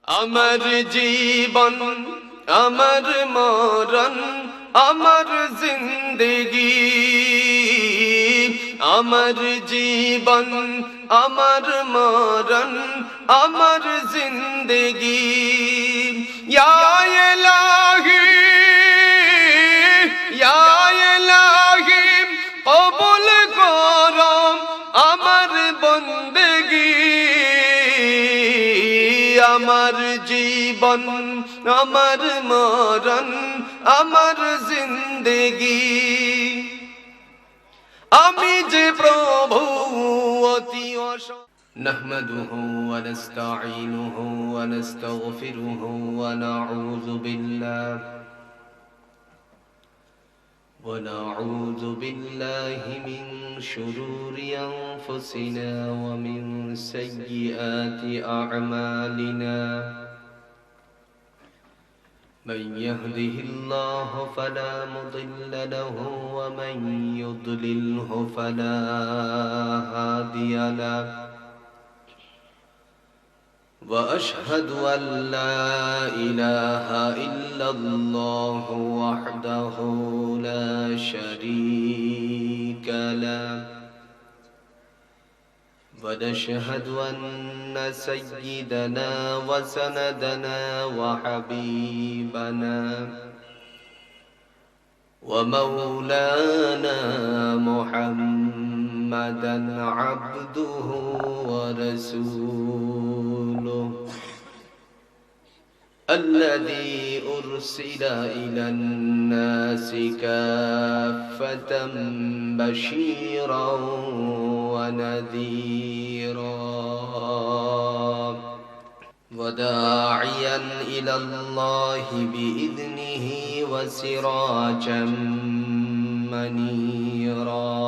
আমার জীবন আমার মরণ আমার জিন্দগি, আমার জীবন আমার মরণ আমার জিন্দগি। ইয়া ইলাহি ইয়া ইলাহি কবুল করো আমার বন্দেগি। আমার জীবন আমার মরণ আমার জিন্দগি। আমি যে প্রভু অতি নাহমাদুহু ওয়া নাস্তাঈনুহু ওয়া নাস্তাগফিরুহু ওয়া নাউযু বিল্লাহি মিন শুরুরি আনফুসিনা ওয়া মিন সাইয়্যাতি আ'মালিনা। من يهده الله فلا مضل له ومن يضلله فلا هادي له، وأشهد أن لا إله إلا الله وحده لا شريك له، ونشهد أن سيدنا وسندنا وحبيبنا ومولانا محمدا عبده ورسوله الذي أرسل إلى الناس كافة بشيرا ونذيرا وداعيا إلى الله بإذنه وسراجا منيرا.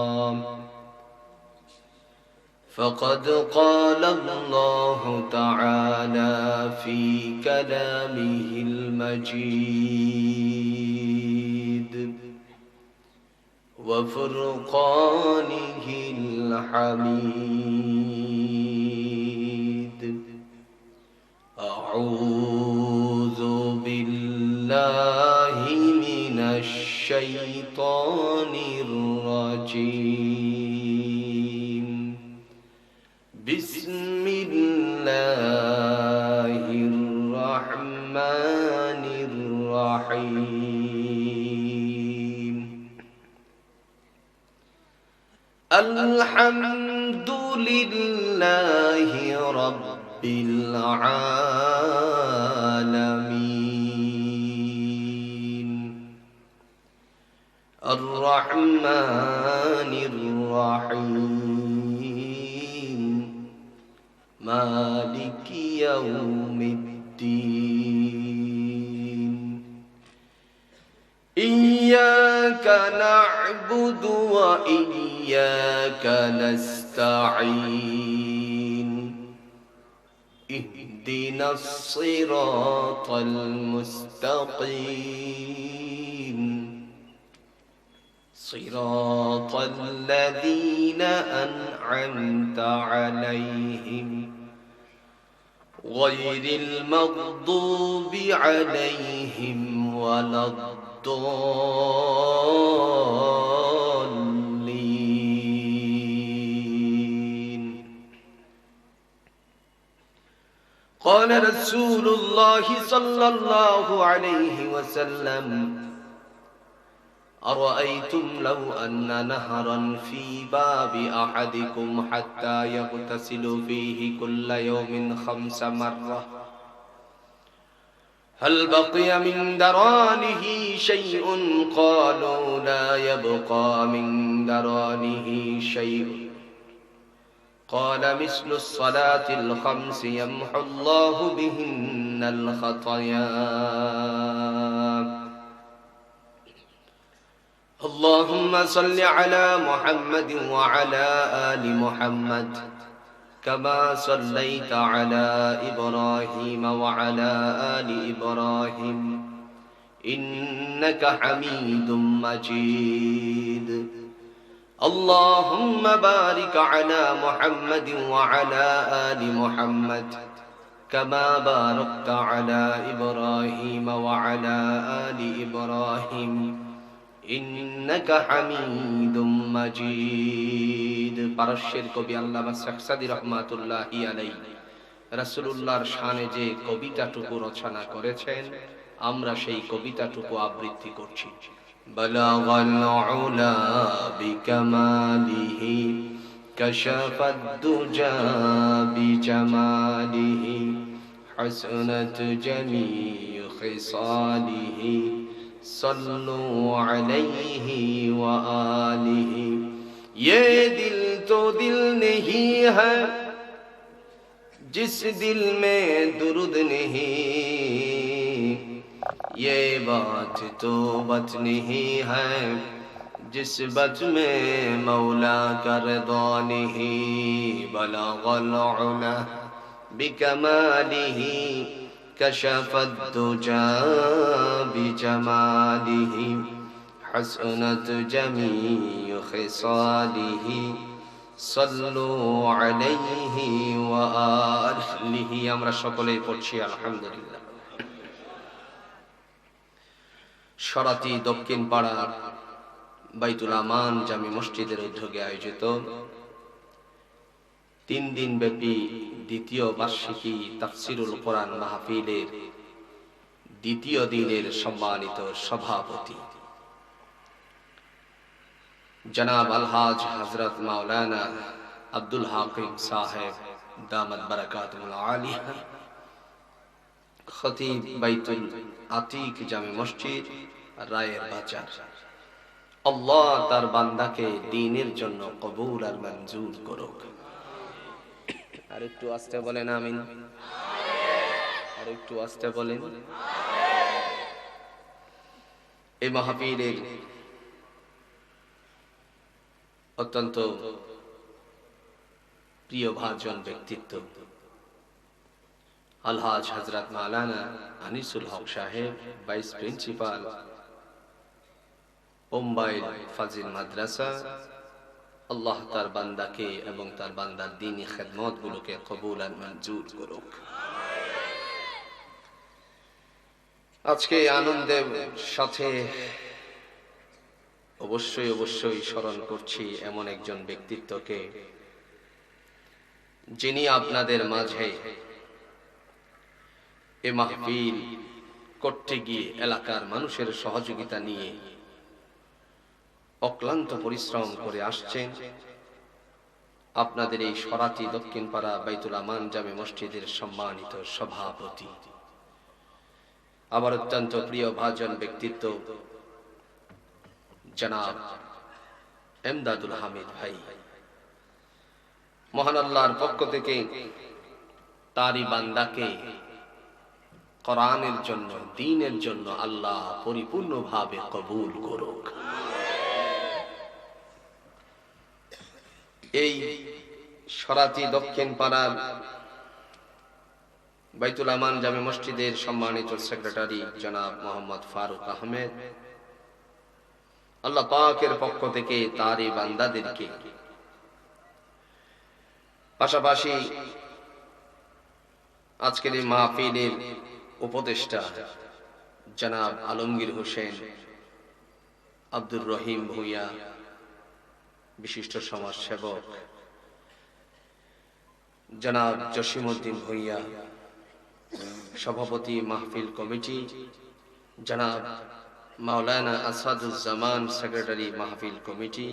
فقد قال الله تعالى في كلامه المجيد وفرقانه الحميد: أعوذ بالله من الشيطان الرجيم. بسم الله الرحمن الرحيم. الحمد لله رب العالمين الرحمن الرحيم مالك يوم الدين. إياك نعبد وإياك نستعين. اهدنا الصراط المستقيم صراط الذين أنعمت عليهم غير المغضوب عليهم ولا الضالين. قال رسول الله صلى الله عليه وسلم: أرأيتم لو أن نهرا في باب أحدكم حتى يغتسل فيه كل يوم 5 مرة هل بقي من درانه شيء؟ قالوا لا يبقى من درانه شيء. قال: مثل الصلاة ال5 يمحو الله بهن الخطايا. اللهم صل على محمد وعلى آل محمد كما صليت على إبراهيم وعلى آل إبراهيم إنك حميد مجيد. اللهم بارك على محمد وعلى آل محمد كما باركت على إبراهيم وعلى آل إبراهيم إنك حميد مجيد পারস্যের কবি আল্লামা সাকসাদি রহমাতুল্লাহি আলাইহি রাসূলুল্লাহর শানে যে কবিতাটুকু রচনা করেছেন, আমরা সেই কবিতাটুকু আবৃত্তি করছি। বালাগাল উলা বিকামালিহি কাশাফাদ দুজা বিজামালিহি হাসনাত জামিউ খিসালিহি সল্লু আলাইহি ওয়া আলিহি। ये दिल तो दिल नहीं है जिस दिल में दुरूद नहीं, ये बात तो बात नहीं है जिस बात में मौला का रज़ा नहीं। बलगल उला बिकमालिही कशफद दुजा बिजमालिही हसनत जमीउ खिसालिही सल्लु আলাইহি ওয়া আলিহি। আমরা সকলেই পড়ছি আলহামদুলিল্লাহ। সরাতি দক্ষিণ পাড়া বাইতুল আমান জামি মসজিদের উদ্যোগে আয়োজিত 3 দিন ব্যাপী দ্বিতীয় বার্ষিকী তাফসিরুল কোরআন মাহফিলের দ্বিতীয় দিনের সম্মানিত সভাপতি जनाब अलहाज हजरत मौलाना अब्दुल हाकिम साहेब दामत बरकातुल आलिया, खतीब बैतुल आतीक जामे मस्जिद रायर बाजार। अल्लाह तार बान्दाके दीनेर जन्य कबूल और मंजूर करुक। আর একটু আস্তে বলেন আমিন। আর একটু আস্তে বলেন। এই মাহফিলের অত্যন্ত প্রিয় ভাজন ব্যক্তিত্ব আলহাজ হযরত মাওলানা আনিসুল হক সাহেব, ভাইস প্রিন্সিপাল উম্বাইল ফাজিল মাদ্রাসা। আল্লাহ তার বান্দাকে এবং তার বান্দার দ্বীনি খেদমতগুলোকে কবুল আর মঞ্জুর করুক। আজকে আনন্দের সাথে অবশ্যই স্মরণ করছি এমন একজন ব্যক্তিত্বকে, যিনি আপনাদের মাঝে এ মাহফিল করতে গিয়ে এলাকার মানুষের সহযোগিতা নিয়ে অক্লান্ত পরিশ্রম করে আসছেন। আপনাদের এই সরাতি দক্ষিণ পাড়া বাইতুল আমান জামে মসজিদের সম্মানিত সভাপতি, আমার অত্যন্ত প্রিয় ভাজন ব্যক্তিত্ব জনাব এমদাদুল হামিদ ভাই। মহান আল্লাহর পক্ষ থেকে তারই বান্দাকে কোরআনের জন্য, দ্বীনের জন্য আল্লাহ পরিপূর্ণভাবে কবুল করুক। এই সরাতি দক্ষিণ পাড়ার বাইতুল আমান জামে মসজিদের সম্মানিত সেক্রেটারি জনাব মোহাম্মদ ফারুক আহমেদ, আল্লাহ পাকের পক্ষ থেকে তারই বান্দাদেরকে, পাশাপাশি আজকের এই মাহফিলের উপদেষ্টা জনাব আলমগীর হোসেন, আব্দুর রহিম ভূঁইয়া, বিশিষ্ট সমাজসেবক জনাব জসিমউদ্দিন ভূঁইয়া, সভাপতি মাহফিল কমিটি জনাব মাওলানা আসাদুজ্জামান, সেক্রেটারি মাহফিল কমিটি,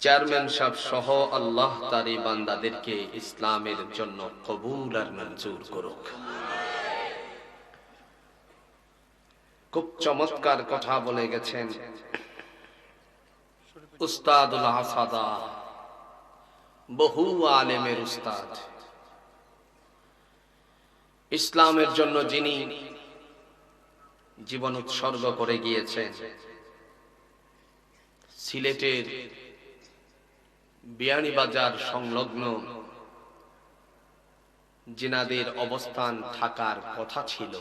চেয়ারম্যান সাহেব সহ আল্লাহ তারই বান্দাদেরকে ইসলামের জন্য কবুল আর মঞ্জুর করুক। খুব চমৎকার কথা বলে গেছেন উস্তাদুল আসাদা, বহু আলেমের উস্তাদ, ইসলামের জন্য যিনি জীবন উৎসর্গ করে গিয়েছেন। সিলেটের বিয়ানীবাজার সংলগ্ন জিনাদের অবস্থান থাকার কথা ছিল,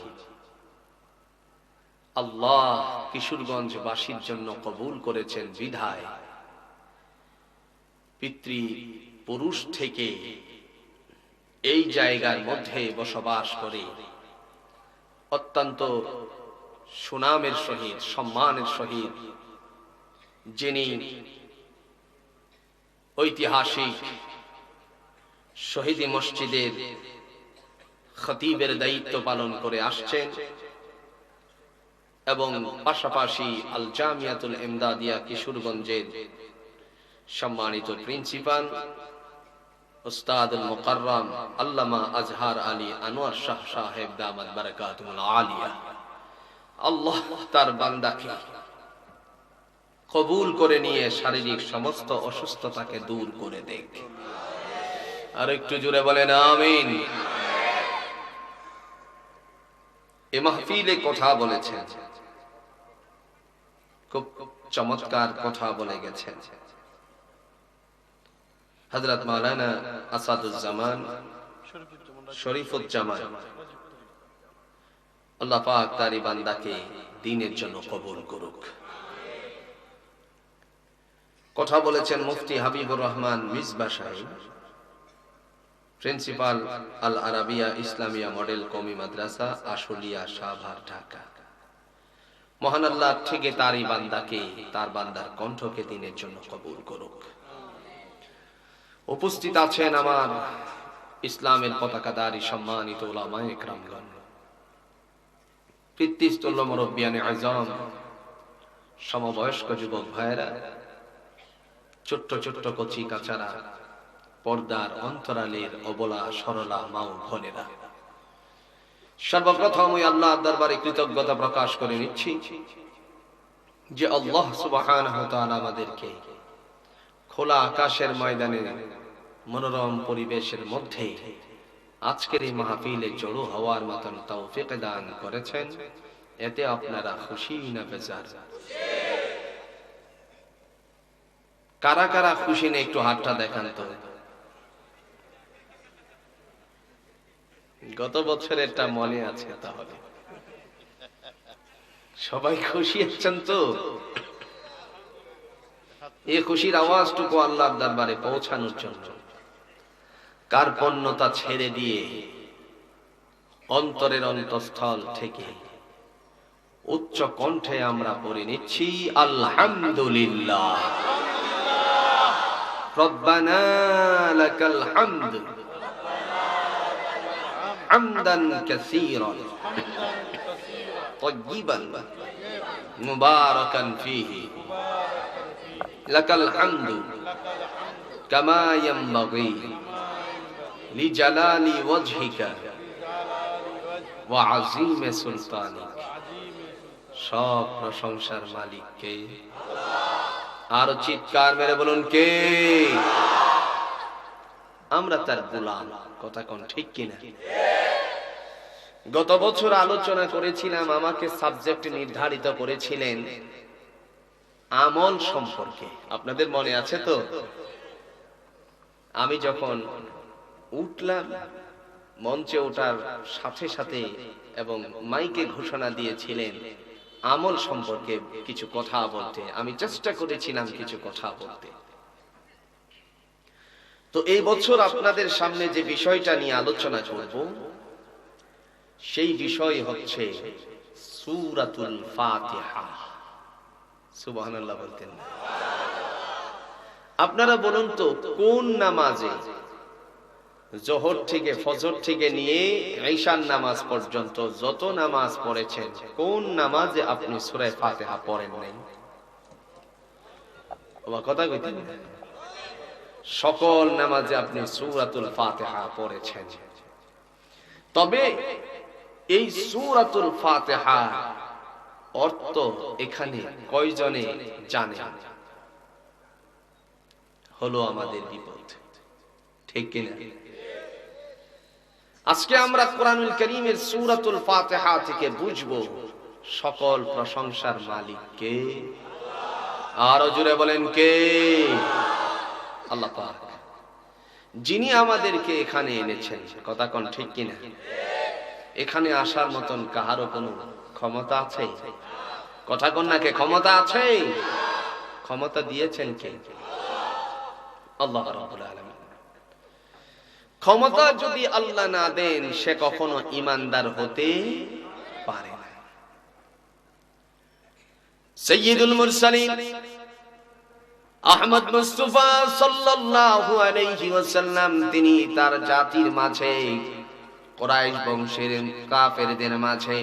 আল্লাহ কিশোরগঞ্জ বাসীর জন্য কবুল করেছেন বিধায় পিতৃ পুরুষ থেকে এই জায়গার মধ্যে বসবাস করে অত্যন্ত সুনামের সহিত সম্মানের সহিত যিনি ঐতিহাসিক শহীদ মসজিদের খতিবের দায়িত্ব পালন করে আসছেন এবং পাশাপাশি আল জামিয়াতুল ইমদাদিয়া কিশোরগঞ্জের সম্মানিত প্রিন্সিপাল উস্তাদুল মুকাররম আল্লামা আজহার আলী আনোয়ার শাহ সাহেব দামাত বারাকাতুল আলিয়া, আল্লাহ তার বান্দাকে কবুল করে নিয়ে শারীরিক সমস্ত অসুস্থতাকে দূর করে দেখ। আর একটু জোরে বলেন আমিন। এ মাহফিলে কথা বলেছেন, খুব চমৎকার কথা বলে গেছেন হযরত মাওলানা আসাদুজ্জামান শরীফুজ্জামান, আল্লাহ পাক তার এই বান্দাকে দ্বীনের জন্য কবুল করুক। কথা বলেছেন মুফতি হাবিবুর রহমান মিসবাহ সাহেব, principal Al Arabiya Islamia model কওমি মাদ্রাসা আশুলিয়া শাহবাগ ঢাকা। মহান আল্লাহ থেকে তার এই বান্দাকে, তার বান্দার কণ্ঠকে দ্বীনের জন্য কবুল করুক। উপস্থিত আছেন আমার ইসলামের পতাকাধারী সম্মানিত উলামায়ে কেরামগণ, পিতৃতুল্য মুরব্বিয়ানে আযম, সমবয়স্ক যুবক ভাইয়েরা, ছোট্ট ছোট্ট কচি কাচারা, পর্দার অন্তরালের অবলা সরলা মা ও বোনেরা, সর্বপ্রথম ওই আল্লাহর দরবারে কৃতজ্ঞতা প্রকাশ করে নিচ্ছি যে আল্লাহ সুবহানাহু ওয়া তাআলা আমাদেরকে খোলা আকাশের ময়দানে মনোরম পরিবেশের মধ্যে আজকের এই মাহফিলে জড়ো হওয়ার মতন তৌফিক দান করেছেন। এতে আপনারা খুশি না বেজার? কারা কারা খুশি না একটু হাতটা দেখান তো। গত বছরেরটা মনে আছে? তাহলে সবাই খুশি আছেন তো? এই খুশির আওয়াজটুকু আল্লাহর দরবারে পৌঁছানোর জন্য কার্পণ্যতা ছেড়ে দিয়ে অন্তরের অন্তঃস্থল থেকে উচ্চ কণ্ঠে আমরা পড়ে নিচ্ছি আলহামদুলিল্লাহ, রব্বানা লাকাল হামদ হামদান কাসীরান তাইয়িবান মুবারাকান ফীহি লাকাল হামদু কামা ইয়ানবাগী লিজালালি ওয়াজহিকা ওয়া আযীমি সুলতানিক। সব প্রশংসার মালিক কে? আর চিৎকার মেরে বলুন কে? আমরা তার গোলাম। কথা কোন ঠিক কিনা? গত বছর আলোচনা করেছিলাম, আমাকে সাবজেক্ট নির্ধারিত করেছিলেন আমল সম্পর্কে। আপনাদের মনে আছে তো? আমি যখন উঠলাম, মঞ্চে ওঠার সাথে সাথে এবং মাইকে ঘোষণা দিয়েছিলেন আমল সম্পর্কে কিছু কথা বলতে। আমি চেষ্টা করেছিলাম কিছু কথা বলতে। তো এই বছর আপনাদের সামনে যে বিষয়টা নিয়ে আলোচনা করব, সেই বিষয় হচ্ছে সূরাতুল ফাতিহা। সুবহানাল্লাহ বলতেন না? আপনারা বলুন তো, কোন নামাজে জোহর থেকে ফজর থেকে নিয়ে ঈশার নামাজ পর্যন্ত যত নামাজ পড়েছেন, কোন নামাজে আপনি সূরা ফাতিহা পড়েন নাই? ওয়া কথা কইতেন? সকল নামাজে আপনি সূরাতুল ফাতিহা পড়েছেন। তবে এই সূরাতুল ফাতিহা অর্থ এখানে কয়জনে জানে? হলো আমাদের বিপদ, ঠিক কিনা? আজকে আমরা কোরআনুল কারীমের সূরাতুল ফাতিহা থেকে বুঝবো সকল প্রশংসার মালিক কে? আরো জোরে বলেন কে? আল্লাহ পাক, যিনি আমাদেরকে এখানে এনেছেন। কথা কোন ঠিক কিনা? এখানে আসার মতন কাহারও কোনো ক্ষমতা আছে? কথা কোন না? কে ক্ষমতা আছে? ক্ষমতা দিয়েছেন কে? আল্লাহ রাব্বুল আলামিন। ক্ষমতা যদি আল্লাহ না দেন সে কখনো ঈমানদার হতে পারে না। সাইয়্যিদুল মুরসালিন আহমদ মুস্তাফা সাল্লাল্লাহু আলাইহি ওয়াসাল্লাম তিনি তার জাতির মাঝে কুরাইশ বংশের কাফেরদের মাঝে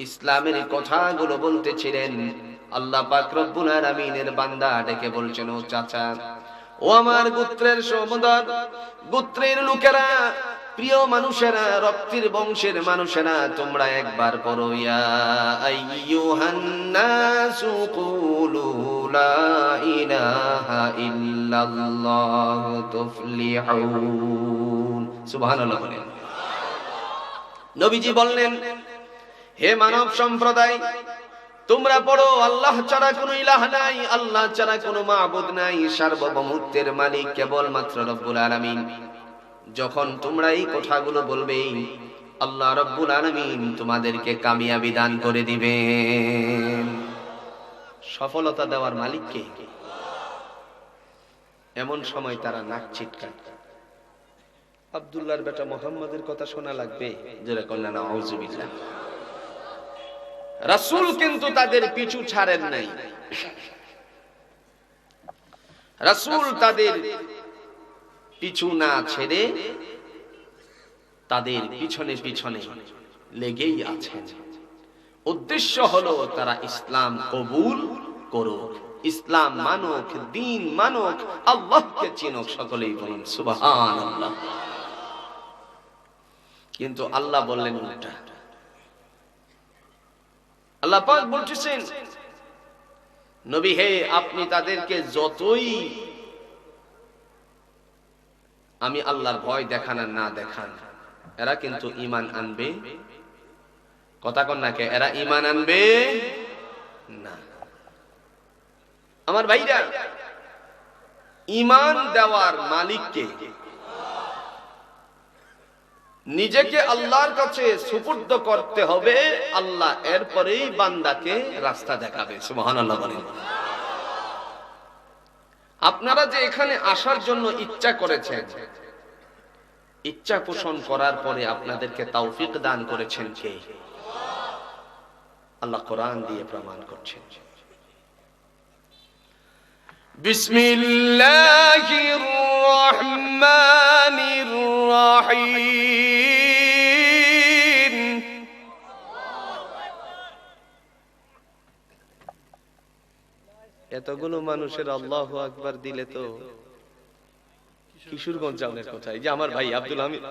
ইসলামের কথাগুলো বলতেছিলেন। আল্লাহ পাক রব্বুল আলামিনের বান্দা ডেকে বলছেন, ও চাচা, ও আমার গোত্রের সহোদর, গোত্রের লোকেরা, প্রিয় মানুষেরা, রক্তের বংশের মানুষেরা, তোমরা একবার পড়ো, ইয়া আইয়ুহান নাসু কুলু লা ইলাহা ইল্লাল্লাহ তুফলিহুন। সুবহানাল্লাহ বলেন। নবীজি বললেন, হে মানব সম্প্রদায়, তোমরা পড়ো, আল্লাহ ছাড়া কোনো ইলাহ নাই, আল্লাহ ছাড়া কোনো মাবুদ নাই, সার্বভৌমত্বের মালিক কেবলমাত্র রব্বুল আলামিন। যখন তোমরা এই কথাগুলো বলবে, আল্লাহ রব্বুল আলামিন তোমাদেরকে কামিয়াবি দান করে দিবেন। সফলতা দেওয়ার মালিক কে? এমন সময় তারা নাক ছিটকায়। আব্দুল্লাহর বেটা মুহাম্মাদের কথা শোনা লাগবে, যারা কন্যা নাউজুবিল্লাহ। রাসূল কিন্তু তাদের পিছু ছাড়েন নাই। রাসূল তাদের পিছু না ছেড়ে তাদের পিছনে পিছনে লেগেই আছেন। উদ্দেশ্য হলো তারা ইসলাম কবুল করুক, ইসলাম মানুক, দ্বীন মানুক, আল্লাহকে চিনুক। সকলেই বলুন সুবহানাল্লাহ। কিন্তু আল্লাহ বললেন উল্টা। আল্লাহ পাক বলতেছেন, নবী হে, আপনি তাদেরকে যতই আমি আল্লাহর ভয় দেখান আর না দেখান, এরা কিন্তু ঈমান আনবে। কথা কন না কে? এরা ঈমান আনবে না। আমার ভাইরা, ঈমান দেওয়ার মালিক কে? নিজেকে আল্লাহর কাছে সুপুর্দ করতে হবে, আল্লাহ এরপরেই বান্দাকে রাস্তা দেখাবে। সুবহানাল্লাহ বলেন। আপনারা যে এখানে আসার জন্য ইচ্ছা করেছেন, ইচ্ছা পোষণ করার পরে আপনাদেরকে তৌফিক দান করেছেন কে? আল্লাহ কোরআন দিয়ে প্রমাণ করছেন। বিসমিল্লাহির রহমানির রহিম। এতগুলো মানুষের আল্লাহু আকবার দিলে তো কিশোরগঞ্জ যাওয়ার কথা। এই যে আমার ভাই আব্দুল হামিদ,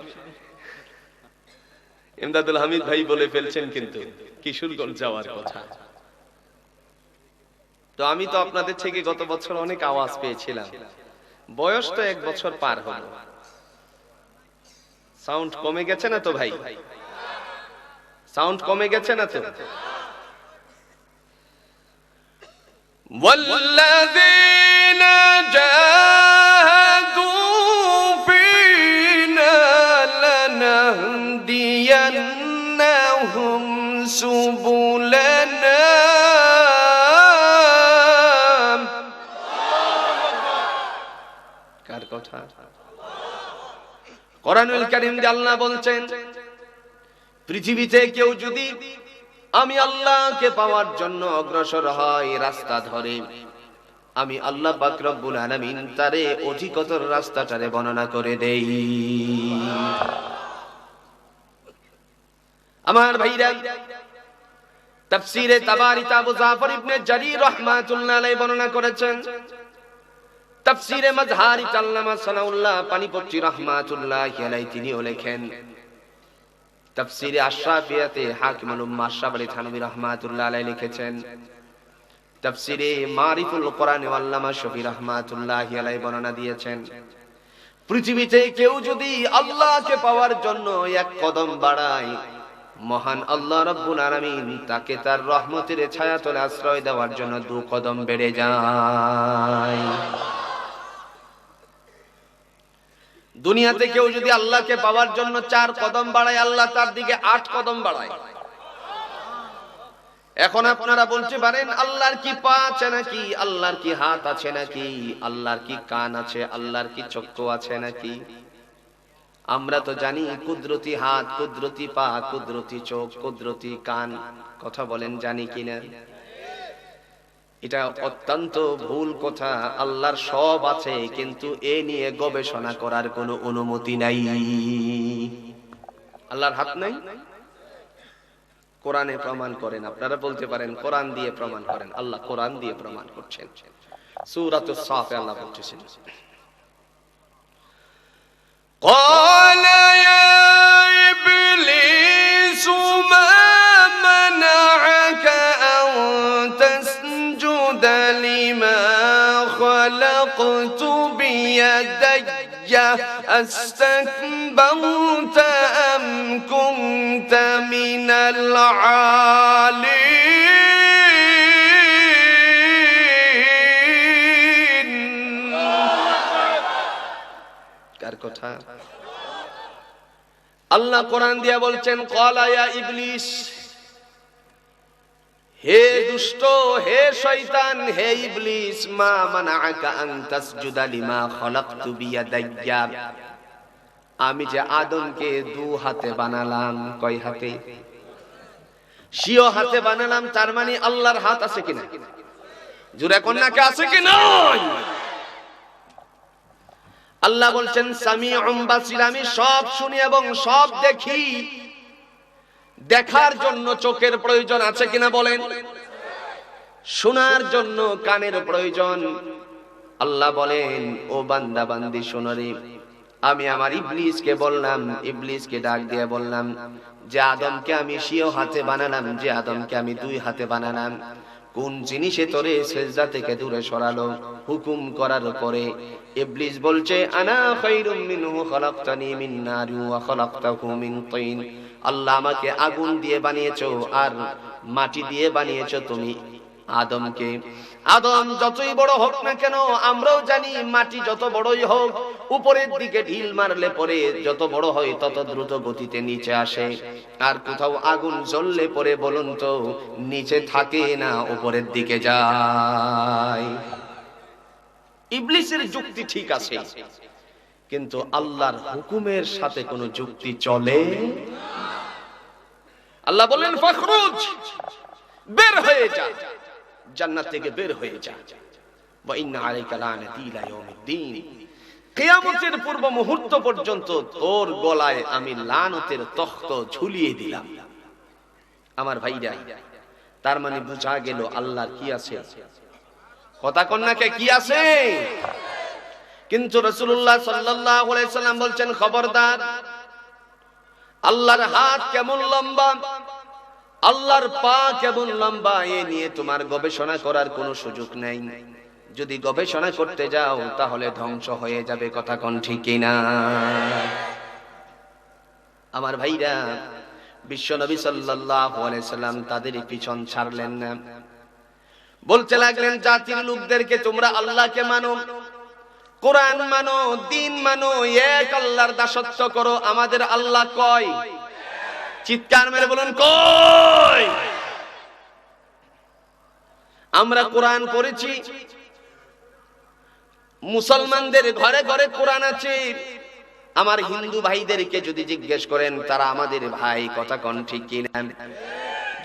ইমদাদুল হামিদ ভাই বলে ফেলছেন কিন্তু কিশোরগঞ্জ যাওয়ার কথা। তো আমি তো আপনাদের থেকে গত বছর অনেক আওয়াজ পেয়েছিলাম, বয়স তো 1 বছর পার হলো, সাউন্ড কমে গেছে না তো ভাই? সাউন্ড কমে গেছে না তো? والذين جاهدوا فينا لنهدينهم سبلنا কার কথা? কোরআনুল কারীম দিয়ে আল্লাহ বলছেন, পৃথিবীতে কেউ যদি আমি আল্লাহকে পাওয়ার জন্য অগ্রসর হয়, রাস্তা ধরে, আমি আল্লাহ পাক রব্বুল আলামিন তারে অধিকতর রাস্তাটারে বর্ণনা করে দেই। আমার ভাইরা, তাফসীরে তাবারী আবু জাফর ইবনে জারীর রাহমাতুল্লাহ আলাইহি বর্ণনা করেছেন। তাফসীরে মাজহারি আল্লামা সানাউল্লাহ পানিপত্তি রাহমাতুল্লাহি আলাইহি তিনিও লেখেন। তাফসীরে আশরাফিয়াতে হাকিমুল উম্মাহ আশরাফ আলী থানভী রাহমাতুল্লাহ আলাইহি লিখেছেন। তাফসীরে মারিফুল কোরআন আল্লামা শফি রাহমাতুল্লাহি আলাইহি বর্ণনা দিয়েছেন, পৃথিবীতে কেউ যদি আল্লাহকে পাওয়ার জন্য 1 কদম বাড়ায়, মহান আল্লাহ রাব্বুল আলামিন তাকে তার রহমতের ছায়াতলে আশ্রয় দেওয়ার জন্য 2 কদম বেড়ে যায়। দুনিয়াতে কেউ যদি আল্লাহকে পাওয়ার জন্য 4 কদম বাড়ায়, আল্লাহ তার দিকে 8 কদম বাড়ায়। এখন আপনারা বলতে পারেন, আল্লাহর কি পা আছে নাকি? আল্লাহর কি হাত আছে নাকি? আল্লাহর কি কান আছে? আল্লাহর কি চক্ষু আছে নাকি? আমরা তো জানি কুদরতি হাত, কুদরতি পা, কুদরতি চোখ, কুদরতি কান, কথা বলেন জানি কিনা? এটা অত্যন্ত ভুল কথা। আল্লাহর সব আছে, কিন্তু এ নিয়ে গবেষণা করার কোনো অনুমতি নাই। আল্লাহর হাত নাই, কোরআনে প্রমাণ করেন। আপনারা বলতে পারেন কোরআন দিয়ে প্রমাণ করেন। আল্লাহ কোরআন দিয়ে প্রমাণ করছেন। সূরাতুস সাফে আল্লাহ বলছেন, قال يا إبليس ما منعك أن تسجد لما خلقت بيدي أستكبرت أم كنت من العالين؟ কার কথা? আল্লাহ কোরআন দিয়া বলছেন, ক্বালা ইয়া ইবলিস, হে দুষ্ট, হে শয়তান, হে ইবলিস, মা মানাআকা আন তাসজুদা লিমা খালাকতু বিয়াদাইয়া, আমি যে আদমকে দু হাতে বানালাম। কয় হাতে? স্বীয় হাতে বানালাম। তার মানে আল্লাহর হাত আছে কিনা? জোরে কন্যাকে আছে কি নাই? আল্লাহ বলছেন সামিউম বাসির, আমি সব শুনি এবং সব দেখি। দেখার জন্য চোখের প্রয়োজন আছে কিনা বলেন? শোনার জন্য কানের প্রয়োজন। আল্লাহ বলেন, ও বান্দা বান্দি শোনো রে, আমি আমার ইবলিসকে বললাম, ইবলিসকে ডাক দিয়ে বললাম যে আদমকে আমি স্বীয় হাতে বানালাম, যে আদমকে আমি দুই হাতে বানালাম, কোন জিনিসে তোরে সিজদা থেকে দূরে সরালো? হুকুম করার পরে ইবলিস বলছে, আনা খায়রুম মিনহু খালাকতানি মিন নারি ওয়া খালাকতাহু মিন তিন, আল্লাহ আমাকে আগুন দিয়ে বানিয়েছো আর মাটি দিয়ে বানিয়েছো তুমি আদমকে। আদম যতই বড় হোক না কেন, আমরাও জানি মাটি যত বড়ই হোক, উপরের দিকে ঢিল মারলে পরে যত বড় হয় তত দ্রুত গতিতে নিচে আসে। আর কোথাও আগুন জ্বললে পরে বলুন তো নিচে থাকে না, উপরের দিকে যায়। ইবলিসের যুক্তি ঠিক আছে, কিন্তু আল্লাহর হুকুমের সাথে কোনো যুক্তি চলে। আল্লাহ বললেন, ফাখরুজ, বের হয়ে যা, জান্নাত থেকে বের হয়ে যা, ওয়া ইন্না আলাইকা লানাতি ইলা ইয়াউমিদ্দিন, কিয়ামতের পূর্ব মুহূর্ত পর্যন্ত তোর গলায় আমি লানতের তখ্ত ঝুলিয়ে দিলাম। আমার ভাইরা, তার মানে বুঝা গেল আল্লাহর কি আছে? কথা কন্যাকে কি আছে? কিন্তু রাসূলুল্লাহ সাল্লাল্লাহু আলাইহি সাল্লাম বলছেন, খবরদার, আল্লাহর হাত কেমন লম্বা, আল্লাহর পা কেমন লম্বা, এ নিয়ে তোমার গবেষণা করার কোনো সুযোগ নেই। যদি গবেষণা করতে যাও তাহলে ধ্বংস হয়ে যাবে। কথা কোন ঠিক কিনা? আমার ভাইরা, বিশ্বনবী সাল্লাল্লাহু আলাইহি সাল্লাম তাদের পিছন ছাড়লেন না। বলতে লাগলেন, জাতির লোকদেরকে তোমরা আল্লাহকে মানো, কোরআন মানো, দ্বীন মানো, এক আল্লাহর দাসত্ব করো। আমাদের আল্লাহ কয়? চিৎকার মেরে বলুন, কয়? আমরা কোরআন পড়েছি, মুসলমানদের ঘরে ঘরে কোরআন আছে। আমার হিন্দু ভাইদেরকে যদি জিজ্ঞেস করেন, তারা আমাদের ভাই। কথা কোন ঠিক কিনা?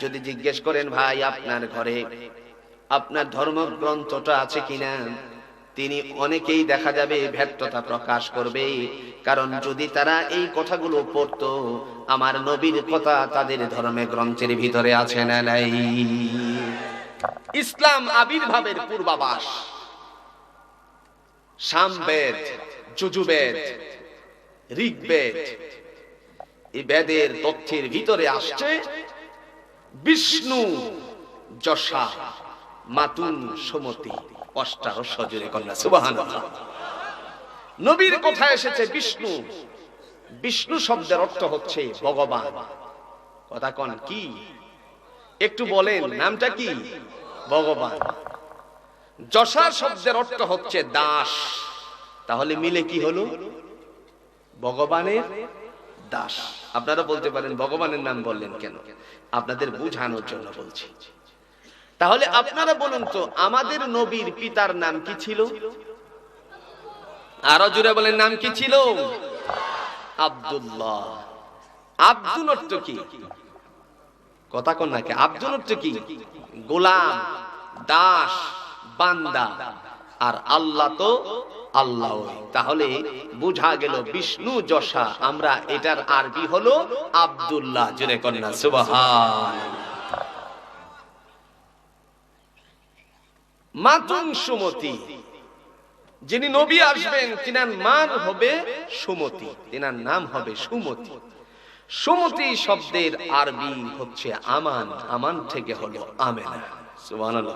যদি জিজ্ঞেস করেন, ভাই আপনার ঘরে আপনার ধর্মগ্রন্থটা আছে কিনা, তিনি অনেকেই দেখা যাবে ব্যর্থতা প্রকাশ করবে। কারণ যদি তারা এই কথাগুলো পড়তো, আমার নবীর কথা তাদের ধর্মে গ্রন্থের ভিতরে আছে না নাই? ইসলাম আবির্ভাবের পূর্বাভাস সামবেদ, যজুর্বেদ, ঋগ্বেদ, এই বেদের তথ্যের ভিতরে আসছে বিষ্ণু যশা মাতুন সমতি অষ্টাদশ জুড়ে কন্যা। সুবহানাল্লাহ। নবীর কথা এসেছে বিষ্ণু। বিষ্ণু শব্দের অর্থ হচ্ছে ভগবান। কথা কোন কি? একটু বলেন, নামটা কি? ভগবান। যশা শব্দের অর্থ হচ্ছে দাস। তাহলে মিলে কি হলো? ভগবানের দাস। আপনারা বলতে পারেন ভগবানের নাম বললেন কেন? আপনাদের বোঝানোর জন্য বলছি। তাহলে আপনারা বলুন তো, আমাদের নবীর পিতার নাম কি ছিল? আরো জোরে বলেন, নাম কি ছিল? আব্দুল্লাহ। আব্দুল অর্থ কি? কথা কোন নাকি? আব্দুল অর্থ কি? গোলাম, দাস, বান্দা। আর আল্লাহ তো আল্লাহ। তাহলে বুঝা গেল বিষ্ণু যশা, আমরা এটার আরবি হলো আব্দুল্লাহ। জোরে কন্যা সুবহানাল্লাহ। মাতুন সুমতি, যিনি নবী আসবেন তিনার মান হবে সুমতি, তিনার নাম হবে সুমতি। সুমতি শব্দের আরবি হচ্ছে আমান, আমান থেকে হলো আমেনা। সুবহানাল্লাহ।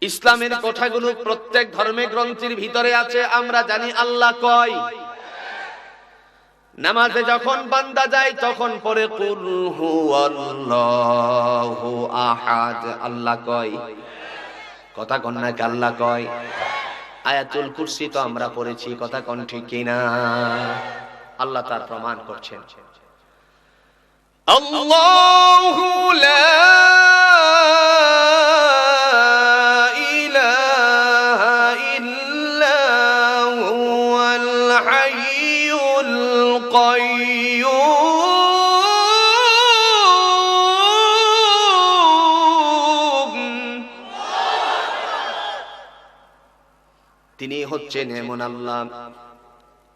ইসলামের কথাগুলো প্রত্যেক ধর্মের গ্রন্থের ভিতরে আছে। আমরা জানি আল্লাহ কয়, নামাজে যখন বান্দা যায় তখন পড়ে কুল হুয়াল্লাহু আহাদ। আল্লাহ কয়, কথা কন না, আল্লাহ কয়। আয়াতুল কুরসি তো আমরা পড়েছি, কথা কোন ঠিক কিনা? আল্লাহ তার প্রমাণ করছেন, আল্লাহু লা ইলাহা ইল্লা হুয়াল হাইয়ুল কাইয়্যুম। তিনি হচ্ছেন এমন আল্লাহ,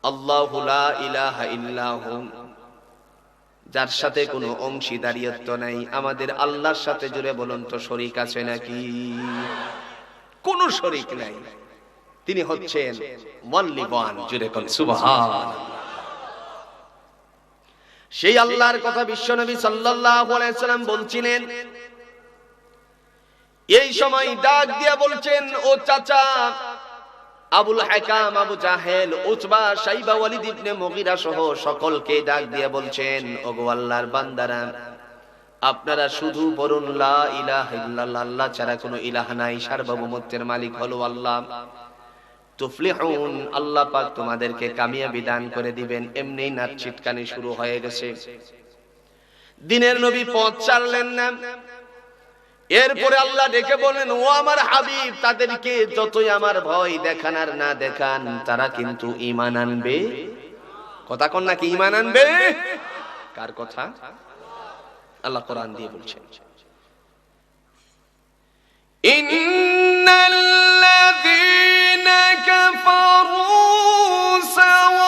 আল্লাহু লা ইলাহা ইল্লা হু, যার সাথে কোনো অংশীদারিত্ব নাই। আমাদের আল্লাহর সাথে জুড়ে বলুন তো শরীক আছে নাকি? কোনো শরীক নাই। তিনি হচ্ছেন ওয়ানলি ওয়ান। জুড়ে কোন সুবহানাল্লাহ। সেই আল্লাহর কথা বিশ্বনবী সাল্লাল্লাহু আলাইহি ওয়াসাল্লাম বলছিলেন। এই সময় ডাক দিয়া বলছেন, ও চাচা আবুল হাকাম, আবু জাহেল, উতবা, শাইবা, ওয়ালিদ ইবনে মুগীরা সহ সকলকে ডাক দিয়ে বলছেন, ওগো আল্লাহর বান্দারা, আপনারা শুধু বলুন লা ইলাহা ইল্লাল্লাহ, আল্লাহ ছাড়া কোনো ইলাহ নাই, সার্বভৌমত্বের মালিক হলো আল্লাহ। তুফলিহুন, আল্লাহ পাক তোমাদেরকে কামিয়াবি দান করে দিবেন। এমনি নাচ ছিটকানি শুরু হয়ে গেছে। দিনের নবী পথ ছাড়লেন না। এরপরে আল্লাহ ডেকে বলেন, ও আমার হাবিব, তাদেরকে যতই আমার ভয় দেখান আর না দেখান, তারা কিন্তু ঈমান আনবে। কথা কোন নাকি? ঈমান আনবে। কার কথা? আল্লাহ কোরআন দিয়ে বলছেন, ইন্নাল্লাযীনা কাফারু সাওয়াউন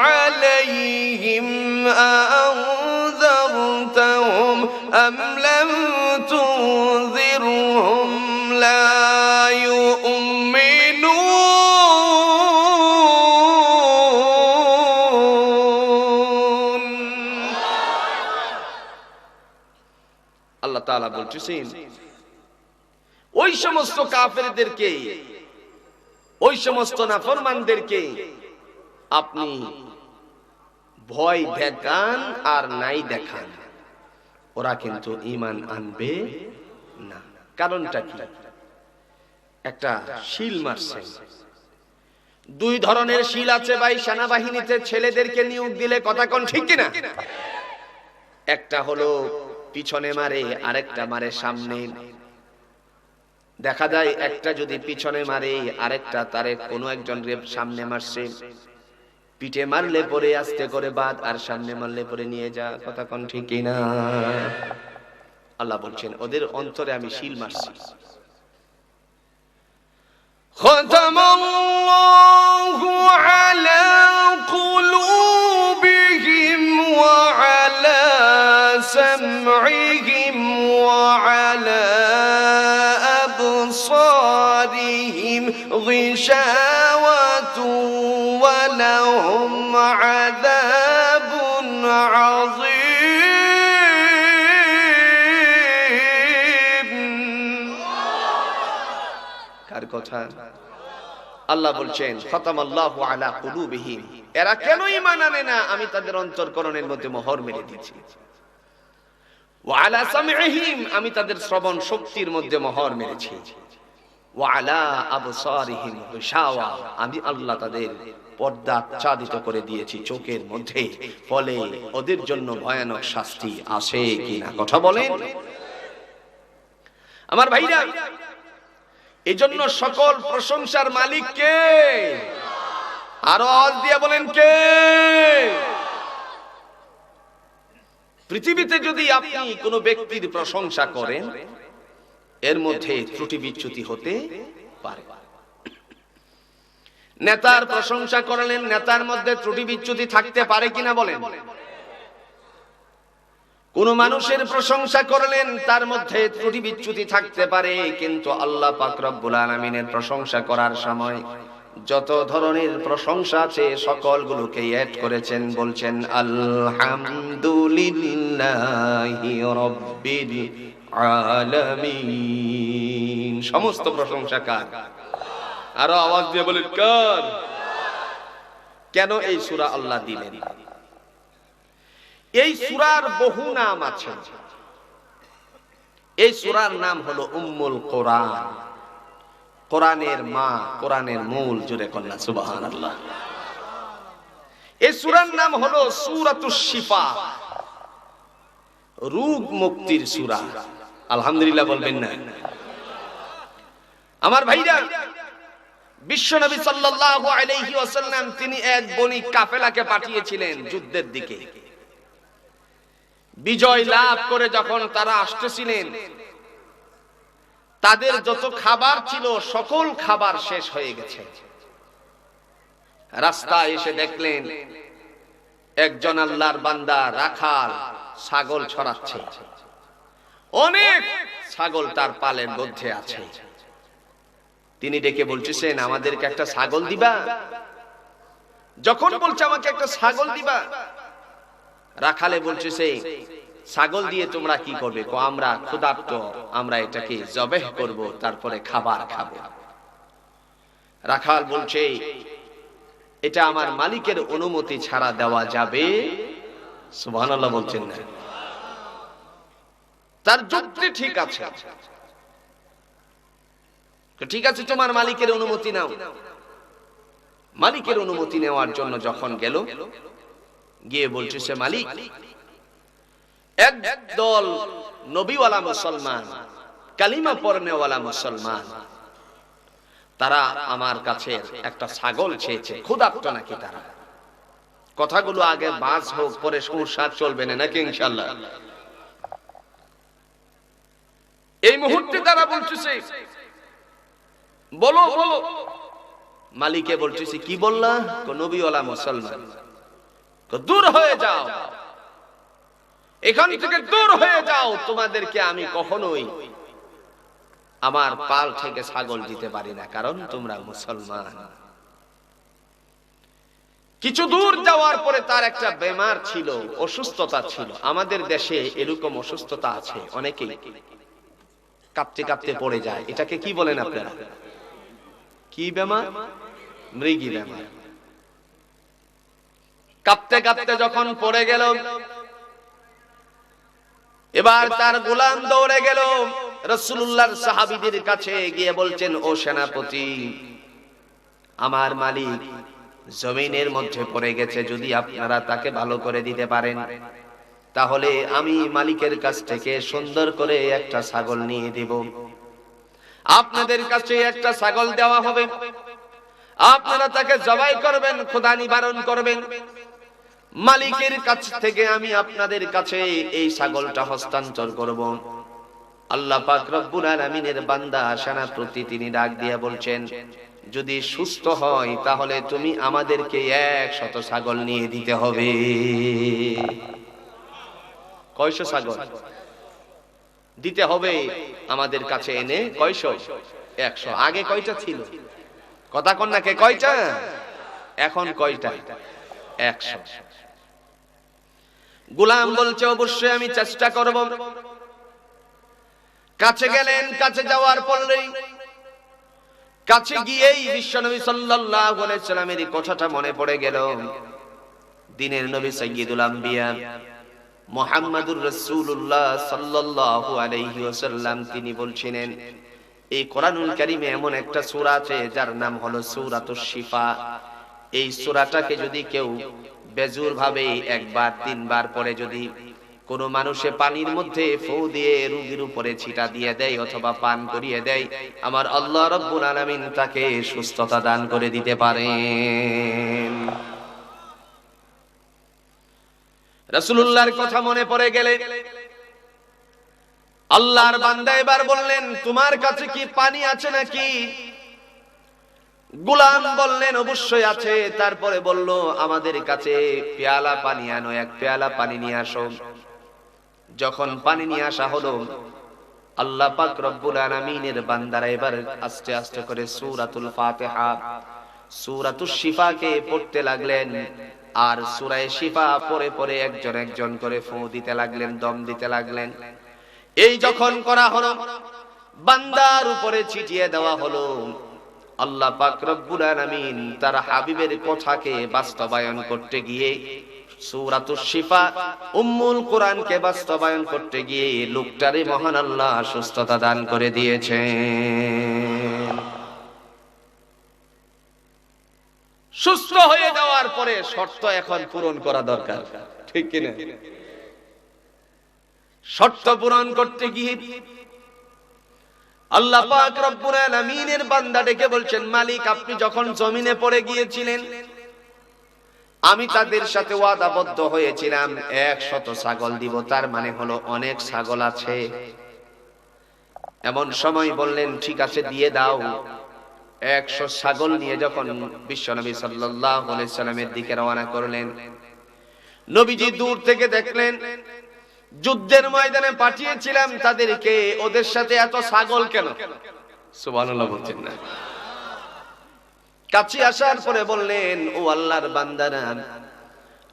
আলাইহিম আনযারতাহুম আম লাম তুনযিরহুম লা ইউমিনুন। আল্লাহ তাআলা বলছেন, ওই সমস্ত কাফেরদেরকে, ওই সমস্ত নাফরমানদেরকে আপনি ভয় দেখান আর নাই দেখান, ওরা কিন্তু ঈমান আনবে না। কারণটা কি? একটা শিল মারছে। দুই ধরনের শিল আছে ভাই সেনাবাহিনীতে, ছেলেদেরকে নিয়োগ দিলে, কথা কোন ঠিক কিনা? একটা হলো পিছনে মারে, আরেকটা মারে সামনে। দেখা যায় একটা যদি পিছনে মারে, আরেকটা তারে কোনো একজন রেপ সামনে মারছে, পিঠে মারলে পরে আস্তে করে বাদ, আর সামনে মারলে পরে নিয়ে যা। কথা কোন ঠিক কিনা? আল্লাহ বলছেন, ওদের অন্তরে আমি শিল মারছি। খাতামাল্লাহু আলা কুলুবিহিম ওয়া আলা সামঈহিম ওয়া আলা আবসারিহিম গিশাওয়াতু ওয়া লাহুম আযাবুন আযীম। কার কথা? আল্লাহ বলছেন, খাতামাল্লাহু আলা কুলুবিহিম। এরা কেন ঈমান আনে না? আমি তাদের অন্তরকরণের মধ্যে মোহর মেরে দিয়েছি। ওয়া আলা সামঈহিম, আমি তাদের শ্রবণ শক্তির মধ্যে মোহর মেরেছি। ওয়া আলা আবসারিহিম গিশাওয়া, আমি আল্লাহ তাদের পর্দা আচ্ছাদিত করে দিয়েছি চোখের মধ্যে। ফলে ওদের জন্য ভয়ানক শাস্তি আসে কিনা? কথা বলেন আমার ভাইরা। এজন্য সকল প্রশংসার মালিক কে? আরো আওয়াজ দিয়ে বলেন কে? পৃথিবীতে যদি আপনি কোনো ব্যক্তির প্রশংসা করেন, এর মধ্যে ত্রুটি বিচ্যুতি হতে পারে। নেতার প্রশংসা করলেন, নেতার মধ্যে ত্রুটি বিচ্যুতি থাকতে পারে কিনা বলেন? কোন মানুষের প্রশংসা করলেন, তার মধ্যে ত্রুটি বিচ্যুতি থাকতে পারে, কিন্তু আল্লাহ পাক রব্বুল আলামিনের প্রশংসা করার সময় যত ধরনের প্রশংসা আছে সকলগুলোকে এড করেছেন, বলছেন আলহামদুলিল্লাহি রাব্বিল আলামিন। সমস্ত প্রশংসা কার? আরো আওয়াজ দিয়ে বলেন কার? কেন এই সূরা আল্লাহ দিলেন? এই সূরার বহু নাম আছে। এই সূরার নাম হলো উম্মুল কোরআন, কোরআনের মা, কোরআনের মূল। জোরে কন্যা সুবহানাল্লাহ। এই সূরার নাম হলো সূরাতুশ শিফা, রোগ মুক্তির সূরা। আলহামদুলিল্লাহ বলবেন না? আমার ভাইরা, বিশ্বনবী সাল্লাল্লাহু আলাইহি ওয়াসাল্লাম তিনি এক বনি কাফেলাকে পাঠিয়েছিলেন যুদ্ধের দিকে। বিজয় লাভ করে যখন তারা আসতেছিলেন, তাদের যত খাবার ছিল সকল খাবার শেষ হয়ে গেছে। রাস্তায় এসে দেখলেন একজন আল্লাহর বান্দা রাখাল ছাগল ছড়াচ্ছে। অনেক ছাগল তার পালের মধ্যে আছে। তিনি ডেকে বলতেছেন, আমাদেরকে একটা ছাগল দিবা? যখন বলছে আমাকে একটা ছাগল দিবা, রাখালে বলতেছে, ছাগল দিয়ে তোমরা কি করবে? আমরা ক্ষুধার্ত, আমরা এটাকে জবেহ করব, তারপরে খাবার খাবো। রাখাল বলছে, এটা আমার মালিকের অনুমতি ছাড়া দেওয়া যাবে? সুবহানাল্লাহ বলছেন না? তার যুক্তি ঠিক আছে। ঠিক আছে, তোমার মালিকের অনুমতি নাও। মালিকের অনুমতি নেওয়ার জন্য যখন গেল, গিয়ে বলছে, মালিক, একদল নবীওয়ালা মুসলমান, কালিমা পড়নেওয়ালা মুসলমান, তারা আমার কাছে একটা ছাগল চেয়েছে। ক্ষুধার্ত নাকি তারা? কথাগুলো আগে বাস হোক, পরে সংসার চলবে না নাকি ইনশাআল্লাহ? এই মুহূর্তে তারা বলতেছে, বলো বলো। মালিকে বলতেছে, কি বললা? নবীওয়ালা মুসলমান। দূর হয়ে যাও, এখান থেকে দূর হয়ে যাও, তোমাদেরকে আমি কখনোই আমার পাল থেকে ছাগল দিতে পারি না, কারণ তোমরা মুসলমান। কিছু দূর যাওয়ার পরে তার একটা বেমার ছিল, অসুস্থতা ছিল। আমাদের দেশে এরকম অসুস্থতা আছে, অনেকেই কাঁপতে কাঁপতে পড়ে যায়। এটাকে কি বলেন আপনারা? কি বেমার? মৃগী বেমার। কাঁপতে কাঁপতে যখন পড়ে গেল, এবার তার গোলাম দৌড়ে গেল রাসূলুল্লাহর সাহাবীদের কাছে, গিয়ে বলছেন, ও সেনাপতি, আমার মালিক জমিনের মধ্যে পড়ে গেছে, যদি আপনারা তাকে ভালো করে দিতে পারেন তাহলে আমি মালিকের কাছ থেকে সুন্দর করে একটা ছাগল নিয়ে দেব। আপনাদের কাছে একটা ছাগল দেওয়া হবে, আপনারা তাকে জবাই করবেন, ক্ষুধা নিবারণ করবেন। মালিকের কাছ থেকে আমি আপনাদের কাছে এই ছাগলটা হস্তান্তর করব। আল্লাহ পাক রব্বুল আলামিনের বান্দা সেনাপতি তিনি ডাক দিয়ে বলছেন, যদি সুস্থ হয় তাহলে তুমি আমাদেরকে 100 ছাগল নিয়ে দিতে হবে। কয়শো ছাগল দিতে হবে আমাদের কাছে এনে? কয়শো? 100। আগে কয়টা ছিল? কথা কন না কে? কয়টা? এখন কয়টা? 100। গোলাম বলছে, অবশ্যই আমি চেষ্টা করব। কাছে গেলেন, কাছে যাওয়ার পরেই কাছে গিয়েই বিশ্বনবী সাল্লাল্লাহু আলাইহি সাল্লামের কথাটা মনে পড়ে গেল। দিনের নবী সাইয়্যিদুল আম্বিয়া মুহাম্মাদুর রাসূলুল্লাহ সাল্লাল্লাহু আলাইহি ওয়াসাল্লাম তিনি বলছিলেন, এই কোরআনুল কারীমে এমন একটা সূরা আছে যার নাম হলো সূরাতুশ শিফা। এই সূরাটাকে যদি কেউ বেজুর ভাবে একবার 3 বার পড়ে, যদি কোন মানুষে পানির মধ্যে ফু দিয়ে রোগীর উপরে ছিটা দিয়ে দেয় অথবা পান করিয়ে দেয়, আমার আল্লাহ রাব্বুল আলামিন তাকে সুস্থতা দান করে দিতে পারেন। রাসূলুল্লাহর কথা মনে পড়ে গেলে আল্লাহর বান্দা এবার বললেন, তোমার কাছে কি পানি আছে নাকি? গোলাম বললেন, অবশ্যই আছে। তারপরে বলল, আমাদের কাছে পেয়ালা পানি আনো, এক পেয়ালা পানি নিয়ে আসো। যখন পানি নিয়ে আসা হলো, আল্লাহ পাক রব্বুল আলামিনের বান্দারা এবার আস্তে আস্তে করে সূরাতুল ফাতিহা, সূরাতুশ শিফাকে পড়তে লাগলেন। আর সূরা শিফা পড়ে পড়ে একজন একজন করে ফু দিতে লাগলেন, দম দিতে লাগলেন। এই যখন করা হলো, বান্দার উপরে ছিটিয়ে দেওয়া হলো, আল্লাহ পাক রব্বুল আলামিন তার হাবিবের কথাকে বাস্তবায়ন করতে গিয়ে সূরাতুশ শিফা উম্মুল কোরআনকে বাস্তবায়ন করতে গিয়ে লোকটারে মহান আল্লাহ সুস্থতা দান করে দিয়েছেন। সুস্থ হয়ে যাওয়ার পরে শর্ত এখন পূরণ করা দরকার, ঠিক কি না? শর্ত পূরণ করতে গিয়ে আল্লাহ পাক রব্বুল আলামিনের বান্দা ডেকে বলছেন, মালিক আপনি যখন জমিনে পড়ে গিয়েছিলেন, আমি তাদের সাথে ওয়াদাবদ্ধ হয়েছিলাম 100 ছাগল দিব, তার মানে হলো অনেক ছাগল আছে। এমন সময় বললেন, ঠিক আছে দিয়ে দাও। 100 ছাগল নিয়ে যখন বিশ্বনবী সাল্লাল্লাহু আলাইহি সাল্লামের দিকে রওনা করলেন, নবীজি দূর থেকে দেখলেন যুদ্ধের ময়দানে পাঠিয়েছিলাম তাদেরকে, ওদের সাথে এত ছাগল কেন? সুবহানাল্লাহ বলছেন না? কাছে আসার পরে বললেন, ও আল্লাহর বান্দারা,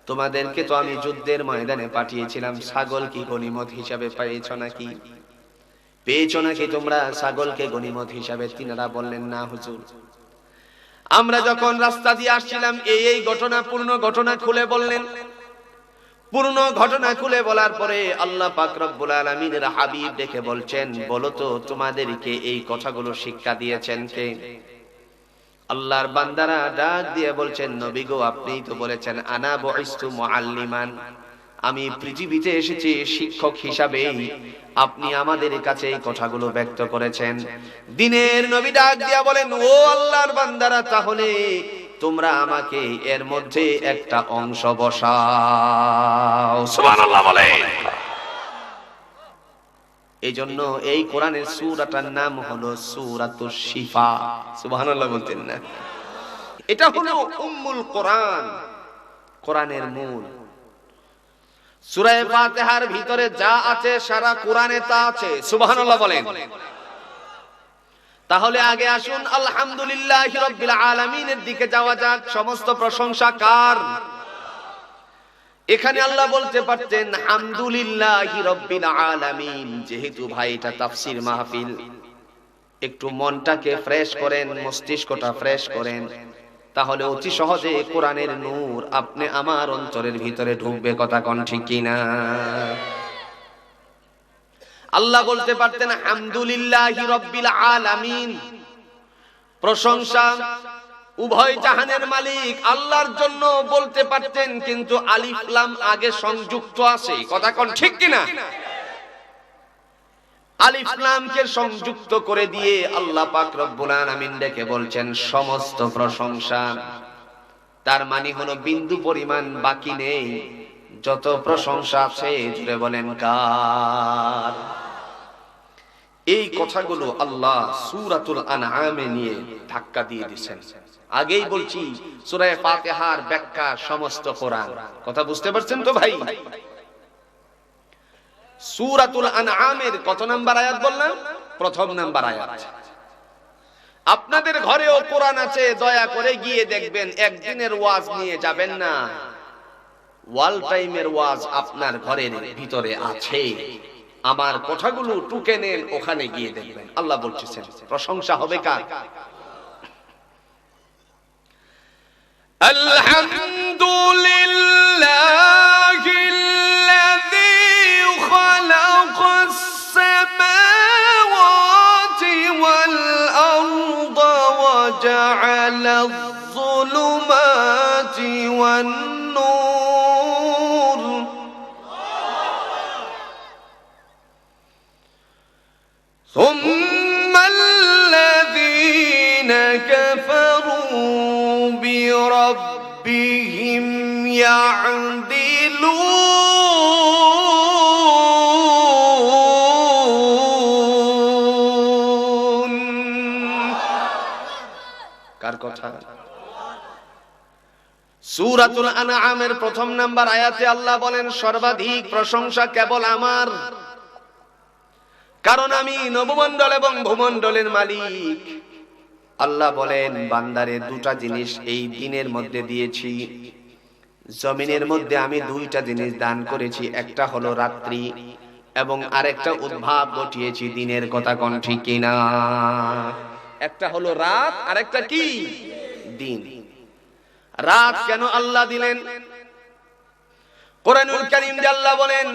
তোমাদেরকে তো আমি যুদ্ধের ময়দানে পাঠিয়েছিলাম, ছাগল কি গনিমত হিসাবে পেয়েছো নাকি? পেয়েছো নাকি তোমরা ছাগলকে গনিমত হিসাবে? তিনারা বললেন, না হুজুর, আমরা যখন রাস্তা দিয়ে আসছিলাম এই ঘটনা, পূর্ণ ঘটনা খুলে বললেন। পূর্ণ ঘটনা খুলে বলার পরে আল্লাহ পাক রব্বুল আলামিনের হাবিব দেখে বলছেন, বলো তো তোমাদেরকে এই কথাগুলো শিক্ষা দিয়েছেন কে? আল্লাহর বান্দারা ডাক দিয়ে বলছেন, নবী গো, আপনিই তো বলেছেন আনা বুইস্তু মুআল্লিমান, আমি পৃথিবীতে এসেছি শিক্ষক হিসাবে, আপনি আমাদের কাছে এই কথাগুলো ব্যক্ত করেছেন। দিনের নবী ডাক দিয়া বলেন, ও আল্লাহর বান্দারা, তাহলে তোমরা আমাকে এর মধ্যে একটা অংশ বসাও। সুবহানাল্লাহ বলে। এই জন্য এই কোরআনের সূরাটার নাম হলো সূরাতুশ শিফা। সুবহানাল্লাহ বলতেন না? এটা হলো উম্মুল কোরআন, কোরআনের মূল। সূরা ফাতিহার ভিতরে যা আছে সারা কোরআনে তা আছে। সুবহানাল্লাহ বলেন। তাহলে আগে আসুন আলহামদুলিল্লাহি রাব্বিল আলামিনের দিকে যাওয়া যাক। সমস্ত প্রশংসা কার? এখানে আল্লাহ বলতে পারতেন হামদুলিল্লাহি রাব্বিল আলামিন। যেহেতু ভাই এটা তাফসীর মাহফিল, একটু মনটাকে ফ্রেশ করেন, মস্তিষ্কটা ফ্রেশ করেন, তাহলে অতি সহজে কোরআনের নূর আপনি আমার অন্তরের ভিতরে ঢুকবে। কথা কোন ঠিক কিনা? আল্লাহ বলতে পারতেন হামদুলিল্লাহি রাব্বিল আলামিন, প্রশংসা উভয় জাহানের মালিক আল্লাহর জন্য বলতে পারতেন, কিন্তু আলিফ লাম আগে সংযুক্ত আছে। কথা কোন ঠিক কিনা? আলিফ লামকে সংযুক্ত করে দিয়ে আল্লাহ পাক রব্বুল আলামিন ডেকে বলছেন সমস্ত প্রশংসা। তার মানে হলো বিন্দু পরিমাণ বাকি নেই, যত প্রশংসা আছে জুড়ে বলেন কার? এই কথাগুলো আল্লাহ সূরাতুল আনআমে নিয়ে ধাক্কা দিয়ে দিয়েছেন। আগেই বলছি সূরা ফাতিহার ব্যাখ্যা সমস্ত কোরআন। কথা বুঝতে পারছেন তো ভাই? সূরাতুল আনআমের কত নাম্বার আয়াত বললাম? প্রথম নাম্বার আয়াত। আপনাদের ঘরেও কোরআন আছে, দয়া করে গিয়ে দেখবেন। একদিনের ওয়াজ নিয়ে যাবেন না, ওয়াল টাইমের ওয়াজ আপনার ঘরের ভিতরে আছে। আমার কথাগুলো টুকে নেন, ওখানে গিয়ে দেখবেন। আল্লাহ বলছেন প্রশংসা হবে কার? আলহামদুলিল্লাহিল্লাযী খালাকাস সামাওয়াতি ওয়াল আরদা ওয়া জাআলায যুলুমাতি ওয়ান নূর। ربهم يعدلون কার কথা? সূরাতুল আনআমের প্রথম নাম্বার আয়াতে আল্লাহ বলেন সর্বাধিক প্রশংসা কেবল আমার, কারণ আমি নবমণ্ডল এবং ভূমণ্ডলের মালিক। আল্লাহ বলেন বান্দারে দুটা জিনিস এই দিনের মধ্যে দিয়েছি, জমিনের মধ্যে আমি দুইটা জিনিস দান করেছি, একটা হলো রাত্রি এবং আরেকটা উদ্ভাব ঘটিয়েছি দিনের। কথা কোন ঠিক কিনা? একটা হলো রাত, আরেকটা কি? দিন। রাত কেন আল্লাহ দিলেন? কোরআনুল কারীমে আল্লাহ বলেন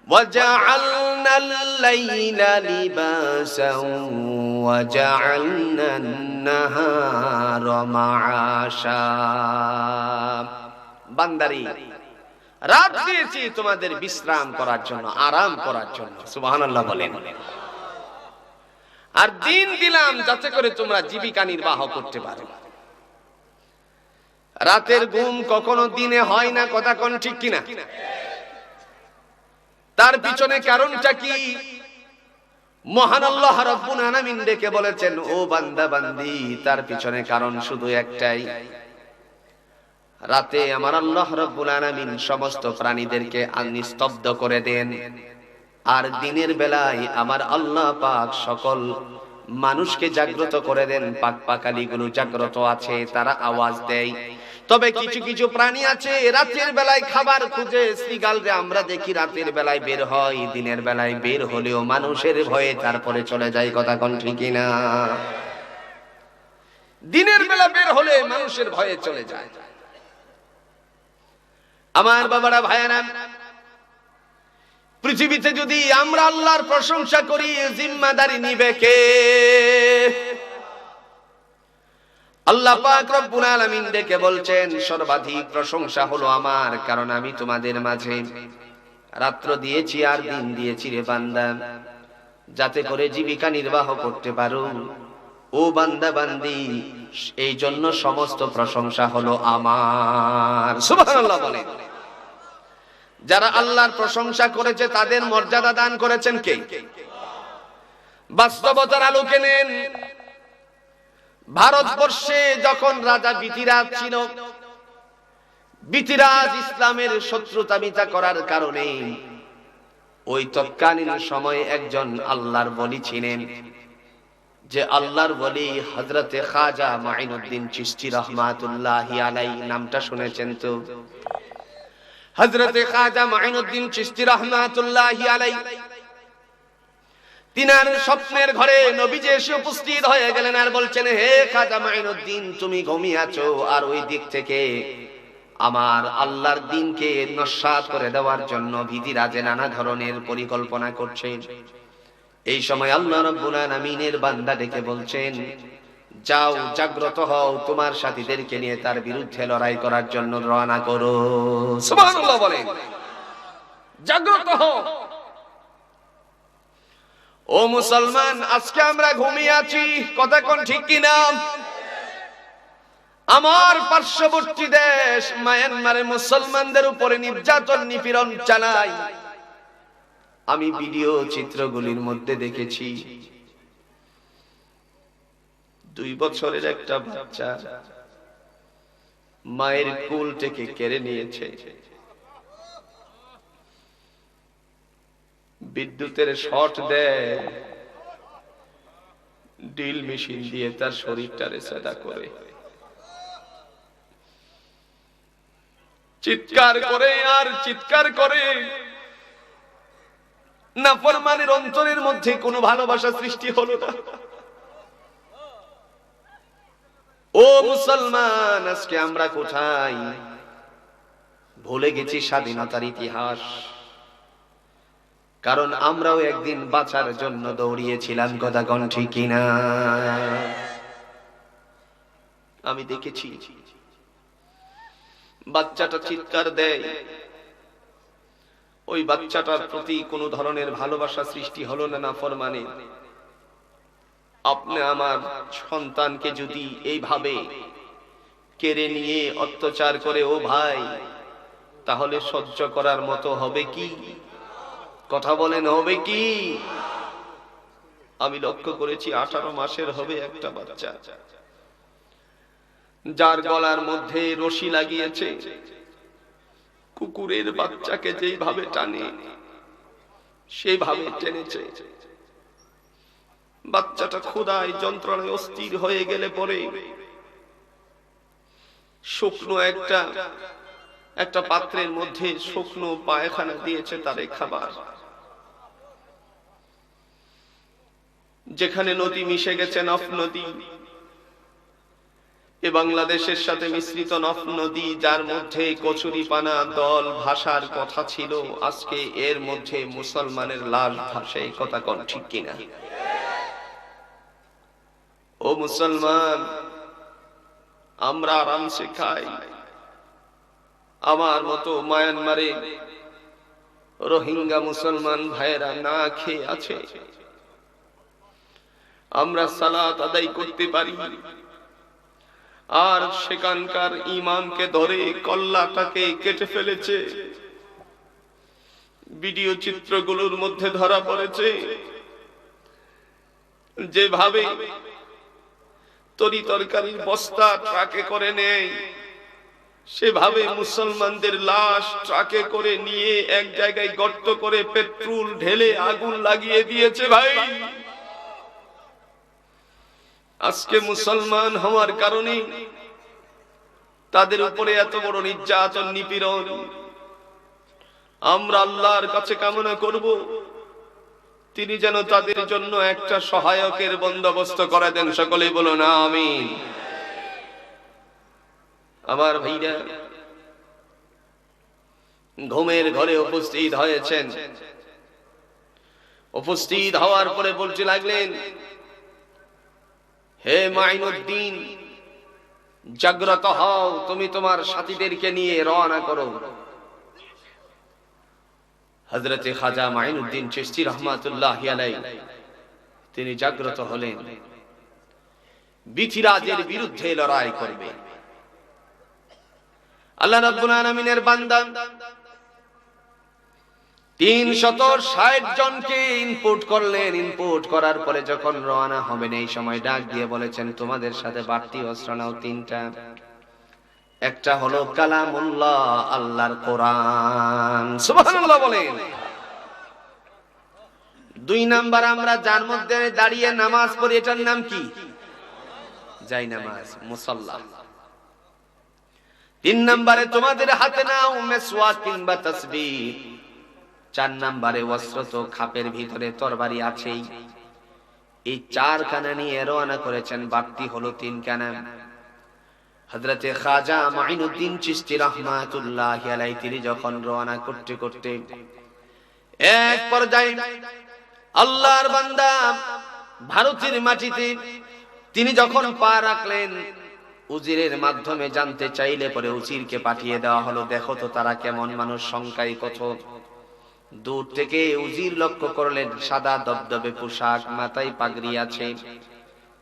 وَجَعَلْنَا اللَّيْلَ لِبَاسًا وَجَعَلْنَا النَّهَارَ مَعَاشًا। বান্দারি রাত দিয়েছি তোমাদের বিশ্রাম করার জন্য, আরাম করার জন্য। সুবহানাল্লাহ বলেন। আর দিন দিলাম যাতে করে তোমরা জীবিকা নির্বাহ করতে পারো। রাতের ঘুম কখনো দিনে হয় না। কথা কোন ঠিক কিনা? তার পিছনে কারণটা কি? মহান আল্লাহ রাব্বুল আলামিন ডেকে বলেছেন, ও বান্দা বান্দি, তার পিছনে কারণ শুধু একটাই। রাতে আমার আল্লাহ রাব্বুল আলামিন সমস্ত প্রাণীদেরকে নিস্তব্ধ করে দেন, আর দিনের বেলায় আমার আল্লাহ পাক সকল মানুষকে জাগ্রত করে দেন। পাক পাখালিগুলো জাগ্রত আছে, তারা আওয়াজ দেয়। তবে কিছু কিছু প্রাণী আছে রাতের বেলায় খাবার খুঁজে, শ্রীগালরে আমরা দেখি রাতের বেলায় বের হয়, দিনের বেলায় বের হলেও মানুষের ভয়ে তারপরে চলে যায়। কথা কোন ঠিক না? দিনের বেলা বের হলে মানুষের ভয়ে চলে যায়। আমার বাবারা, ভাইয়েরা, পৃথিবীতে যদি আমরা আল্লাহর প্রশংসা করি, জিম্মাদারি নিবে কে? আল্লাহ পাক রব্বুল আলামিন ডেকে বলছেন সর্বাধিক প্রশংসা হলো আমার, কারণ আমি তোমাদের মাঝে রাত্র দিয়েছি আর দিন দিয়েছি রে বান্দা, যাতে করে জীবিকা নির্বাহ করতে পারো। ও বান্দা বান্দি, এই জন্য সমস্ত প্রশংসা হলো আমার। সুবহানাল্লাহ বলেন। যারা আল্লাহর প্রশংসা করেছে তাদের মর্যাদা দান করেছেন কে? বাস্তবতার আলোকে নেন। ভারতবর্ষে যখন রাজা বিতিরাজ ছিল, বিতিরাজ ইসলামের শত্রুতামিতা করার কারণে ওই তৎকালীন সময়ে একজন আল্লাহর ওলি ছিলেন, যে আল্লাহর ওলি হযরতে খাজা মাইনুদ্দিন চিশতি রাহমাতুল্লাহি আলাইহি। নামটা শুনেছেন তো? হযরতে খাজা মাইনুদ্দিন চিশতি রাহমাতুল্লাহি আলাইহি, তিনার স্বপ্নের ঘরে নবীজি এসে উপস্থিত হয়ে গেলেন আর বলছেন, হে খাজা মাইনুদ্দিন, তুমি ঘুমিয়ে আছো, আর ওই দিক থেকে আমার আল্লাহর দ্বীনকে নস্যাৎ করে দেওয়ার জন্য বিধিরাজে নানা ধরনের পরিকল্পনা করছে। এই সময় আল্লাহ রাব্বুল আলামিনের বান্দা ডেকে বলছেন, যাও, জাগ্রত হও, তোমার সাথীদেরকে নিয়ে তার বিরুদ্ধে লড়াই করার জন্য রওনা করো। সুবহানাল্লাহ বলেন। জাগ্রত হও। ও মুসলমান, আজকে আমরা ঘুমিয়ে আছি। কথা কোন ঠিক কিনা? আমার পার্শ্ববর্তী দেশ মায়ানমারে মুসলমানদের উপরে নির্যাতন নিপীড়ন চালায়। আমি ভিডিও চিত্রগুলির মধ্যে দেখেছি 2 বছরের একটা বাচ্চা মায়ের কোল থেকে কেড়ে নিয়েছে, বিদ্যুতের শর্ট দেয়, ড্রিল মেশিন দিয়ে তার শরীরটারে সেদা করে, চিৎকার করে আর চিৎকার করে। নাফরমানের অন্তরের মধ্যে কোনো ভালোবাসা সৃষ্টি হলো না। ও মুসলমান, আজকে আমরা কোথায়? ভুলে গেছি স্বাধীনতার ইতিহাস। কারণ আমরাও একদিন বাঁচার জন্য দৌড়িয়েছিলাম। কথা কোন ঠিক কিনা? আমি দেখেছি বাচ্চাটা চিৎকার দেয়, ওই বাচ্চাটার প্রতি কোনো ধরনের ভালোবাসা সৃষ্টি হলো না নাফরমানে। আপনি আমার সন্তানকে যদি এইভাবে কেড়ে নিয়ে অত্যাচার করে, ও ভাই, তাহলে সহ্য করার মতো হবে কি? কথা বলেন, হবে কি? আমি লক্ষ্য করেছি 18 মাসের হবে একটা বাচ্চা, যার গলার মধ্যে রশি লাগিয়েছে, কুকুরের বাচ্চাকে যেভাবে টানে সেভাবে টেনেছে। বাচ্চাটা ক্ষুধায় যন্ত্রণায় অস্থির হয়ে গেলে পরে শুকনো একটা পাত্রের মধ্যে শুকনো পায়খানা দিয়েছে তারে খাবার, যেখানে নদী মিশে গেছে, নফ নদী, এ বাংলাদেশের সাথে মিশ্রিত নফ নদী, যার মধ্যে কচুরি পানা দল ভাষার কথা ছিল, আজকে এর মধ্যে মুসলমানের লাশ ভাসে। কথা কোন ঠিক কিনা? ও মুসলমান, আমরা আরামসে খাই, আমার মতো মায়ানমারে রোহিঙ্গা মুসলমান ভাইয়েরা না খেয়ে আছে। আমরা সালাত আদায় করতে পারি, আর সেখানকার ইমামকে ধরে কল্লাটাকে কেটে ফেলেছে। ভিডিও চিত্রগুলোর মধ্যে ধরা পড়েছে যেভাবে তরি তরকারির বস্তা ট্রাকে করে নেয়, সেভাবে মুসলমানদের লাশ ট্রাকে করে নিয়ে এক জায়গায় গর্ত করে পেট্রোল ঢেলে আগুন লাগিয়ে দিয়েছে। ভাই, আজকে মুসলমান হওয়ার কারণে তাদের উপরে এত বড় নির্যাতন নিপীড়ন। আমরা আল্লাহর কাছে কামনা করব তিনি যেন তাদের জন্য একটা সহায়কের বন্দোবস্ত করে দেন। সকলেই বলুন আমিন। আমার ভাইরা ঘুমের ঘরে উপস্থিত হয়েছেন, উপস্থিত হওয়ার পরে বলতে লাগলেন, হে মাইনুদ্দিন, জাগ্রত হও, তুমি তোমার সাথীদেরকে নিয়ে রওনা করো। হযরতে খাজা মাইনুদ্দিন চিশতি রাহমাতুল্লাহি আলাইহি তিনি জাগ্রত হলেন, বিথিরাজের বিরুদ্ধে লড়াই করবে। আল্লাহ রাব্বুল আলামিনের বান্দা 360 জনকে ইনপুট করলেন। ইনপুট করার পরে যখন রওনা হবেন, এই সময় ডাক দিয়ে বলেছেন, তোমাদের সাথে বাড়তি অস্ত্র নাও 3টা। একটা হলো কালামুল্লাহ, আল্লাহর কোরআন, সুবহানাল্লাহ বলেন। 2 নাম্বার, আমরা যার মধ্যে দাঁড়িয়ে নামাজ পড়ি, এটার নাম কি? যাই নামাজ, মুসাল্লা। 3 নম্বরে তোমাদের হাতে নাও মিসওয়াক কিংবা তাসবিহ। 4 নম্বরে অস্ত্র তো খাপের ভিতরে তরবারি আছেই। এই 4 খানা নিয়ে রওনা করেছেন, বাড়তি হলো 3 খানা। হযরতে খাজা মাইনুদ্দিন চিশতি রাহমাতুল্লাহি আলাইহি তিনি যখন রওনা করতে করতে এক পর্যায়ে আল্লাহর বান্দা ভারতের মাটিতে তিনি যখন পা রাখলেন, উজিরের মাধ্যমে জানতে চাইলে পরে উজিরকে পাঠিয়ে দেওয়া হলো, দেখো তো তারা কেমন মানুষ, সংখ্যায় কত। দূর থেকে উজির লক্ষ্য করলেন, সাদা দবদবে পোশাক, মাথায় পাগড়ি আছে,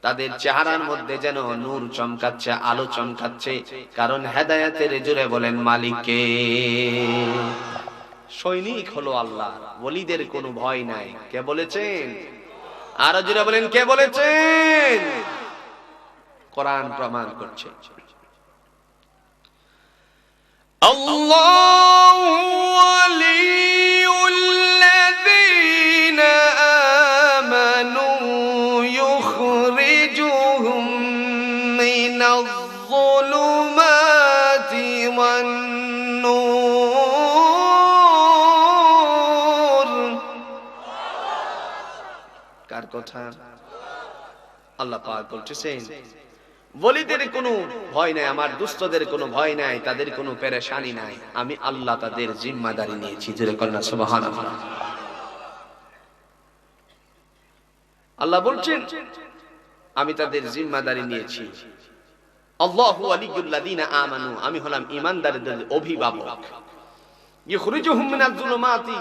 তাদের চেহারার মধ্যে যেন নূর চমকাচ্ছে, আলো চমকাচ্ছে, কারণ হেদায়েতের জোরে বলেন মালিককে। সৈনিক হলো আল্লাহ, ওলিদের কোনো ভয় নাই। কে বলেছেন? আরো জোরে বলেন, কে বলেছেন? কোরআন প্রমাণ করছে। আল্লাহু ওয়ালিউল্লাযীনা আমানু ইউখরিজুহুম মিনায-যুলুমাতি ওয়ান-নূর। কার কথা? আল্লাহ পাক বলতেছেন, ওলিদের কোনো ভয় নাই, আমার দুষ্টদের কোনো ভয় নাই, তাদের কোনো পেরেশানি নাই, আমি আল্লাহ তাদের জিম্মাদারি নিয়েছি। জোরে কন্যা সুবহানাল্লাহ। আল্লাহ বলছেন আমি তাদের জিম্মাদারি নিয়েছি। আল্লাহু ওয়ালিউল্লাযীনা আমানু, আমি হলাম ঈমানদারদের অভিভাবক। ইখরিজুহুম মিনাজ-যুলুমাতি,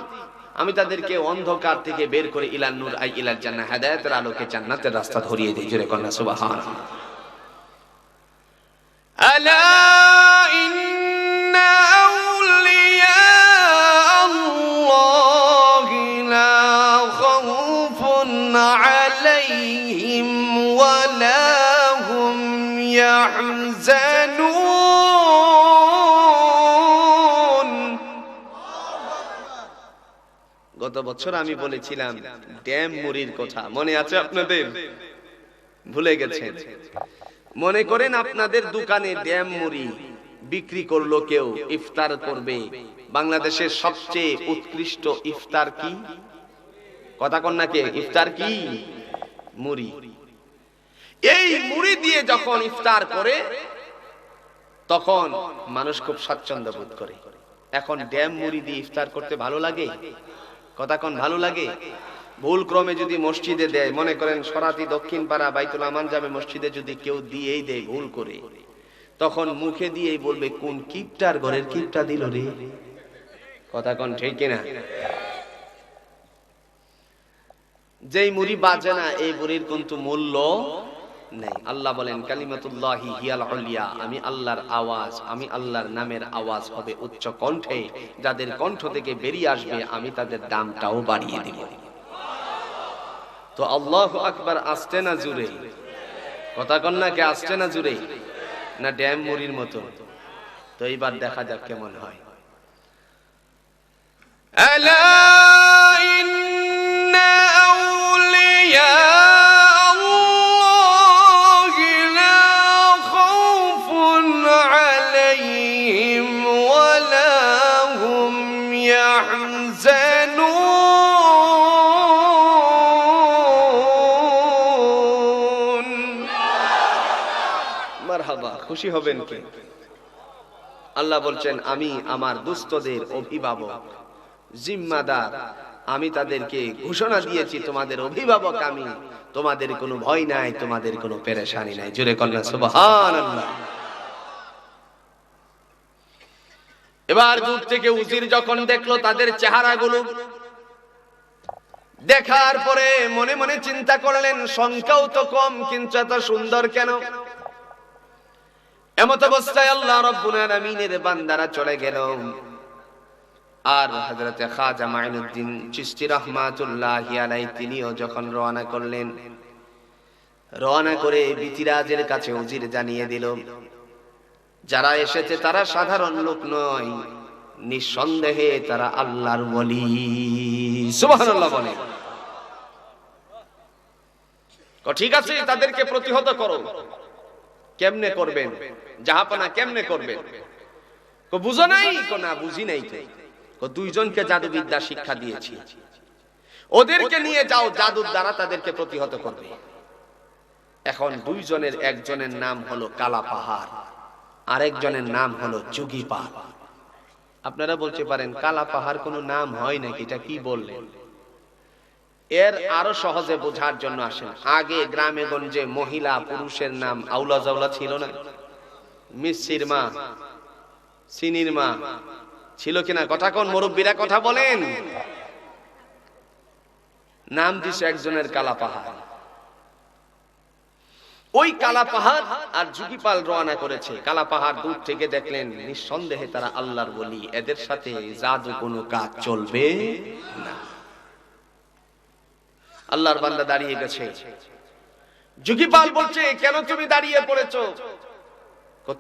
আমি তাদেরকে অন্ধকার থেকে বের করে ইলান নূর, আই ইলাল জান্নাহ, হেদায়েতের আলোকে জান্নাতের রাস্তা ধরিয়ে দেই। জোরে কন্যা সুবহানাল্লাহ। আলা ইন্না আউলিয়া আল্লাহি লা খাউফুন আলাইহিম ওয়া লা হুম ইয়াহজানুন। গত বছর আমি বলেছিলাম ড্যাম মুড়ির কথা, মনে আছে আপনাদের? ভুলে গেছেন? মনে করেন আপনাদের দোকানে ড্যাম মুড়ি বিক্রি করলো কেউ, ইফতার করবে। বাংলাদেশের সবচেয়ে উৎকৃষ্ট ইফতার কি? কথা কন না কে? ইফতার কি? মুড়ি। এই মুড়ি দিয়ে যখন ইফতার করে তখন মানুষ খুব স্বাচ্ছন্দ্য বোধ করে। এখন ড্যাম মুড়ি দিয়ে ইফতার করতে ভালো লাগে? কথা কন, ভালো লাগে? ভুল ক্রমে যদি মসজিদে দেয়, মনে করেন সরাতি দক্ষিণ পাড়া বাইতুল আমান জামে মসজিদে যদি কেউ দিয়েই দেয় ভুল করে, তখন মুখে দিয়েই বলবে কোন কিপটার ঘরের কিপটা দিল রে। কথা কন ঠিক কিনা? যেই মুড়ি বাজে না এই মুড়ির কিন্তু মূল্য নেই। আল্লাহ বলেন কালিমাতুল্লাহি হিয়াল উলিয়া, আমি আল্লাহর আওয়াজ, আমি আল্লাহর নামের আওয়াজ হবে উচ্চ কণ্ঠে, যাদের কণ্ঠ থেকে বেরিয়ে আসবে আমি তাদের দামটাও বাড়িয়ে দিব। তো আল্লাহু আকবার আসতে না জুড়ে? কথা কন না কে? আসতে না জুড়ে? না ড্যাম মুড়ির মতো? তো এইবার দেখা যাক কেমন হয়। আলা ইন্না আউলিয়া আল্লাহি লা খাউফুন আলাইহিম ওয়া লা হুম ইয়াহজানুন। মারহাবা, খুশি হবেন কি? আল্লাহ বলছেন আমি আমার দুস্থদের অভিভাবক, জিম্মাদার, আমি তাদেরকে ঘোষণা দিয়েছি তোমাদের অভিভাবক আমি, তোমাদের কোনো ভয় নাই, তোমাদের কোনো পেরেশানি নাই। জোরে কন্যা সুবহানাল্লাহ। এবার দূর থেকে উজির যখন দেখলো তাদের চেহারাগুলো, দেখার পরে মনে মনে চিন্তা করলেন সংখ্যাও তো কম কিন্তু এত সুন্দর কেন? এমত অবস্থায় আল্লাহ রাব্বুল আলামিনের বান্দারা চলে গেল। আর হযরতে খাজা মাইনুদ্দিন চিশতি রাহমাতুল্লাহি আলাইহি তিনিও যখন রওনা করলেন, রওনা করে বিতিরাজের কাছে উজির জানিয়ে দিল যারা এসেছে তারা সাধারণ লোক নয়, নিঃসন্দেহে তারা আল্লাহর ওলি। সুবহানাল্লাহ বলে। ঠিক আছে, তাদেরকে প্রতিহত করো। কেমনে করবেন? জাহাপনা কেমনে করবেন? বুঝো নাই? না বুঝি নাই। তো দুইজনকে জাদুবিদ্যা শিক্ষা দিয়েছি, ওদেরকে নিয়ে যাও, জাদুর দ্বারা তাদেরকে প্রতিহত করবে। এখন দুইজনের একজনের নাম হলো কালা পাহাড়, আরেকজনের নাম হলো যুগীপাল। আপনারা বলতে পারেন কালা পাহাড় কোনো নাম হয় নাকি? এটা কি বললেন? এর আরো সহজে বোঝার জন্য আসেন, আগে গ্রামে গঞ্জে মহিলা পুরুষের নাম আউলা জাউলা ছিল না? মিষ্টির মা, চিনির মা ছিল কিনা? কথা কোন মুরব্বীরা কথা বলেন। নাম দিছে একজনের কালা পাহাড়। ওই কালা পাহাড় আর যুগীপাল রওনা করেছে। কালা পাহাড় দূর থেকে দেখলেন নিঃসন্দেহে তারা আল্লাহর ওলি, এদের সাথে জাদু কোনো কাজ চলবে না। আল্লাহর বান্দা দাঁড়িয়ে গেছে। যুগীপাল বলছে কেন তুমি দাঁড়িয়ে পড়েছো?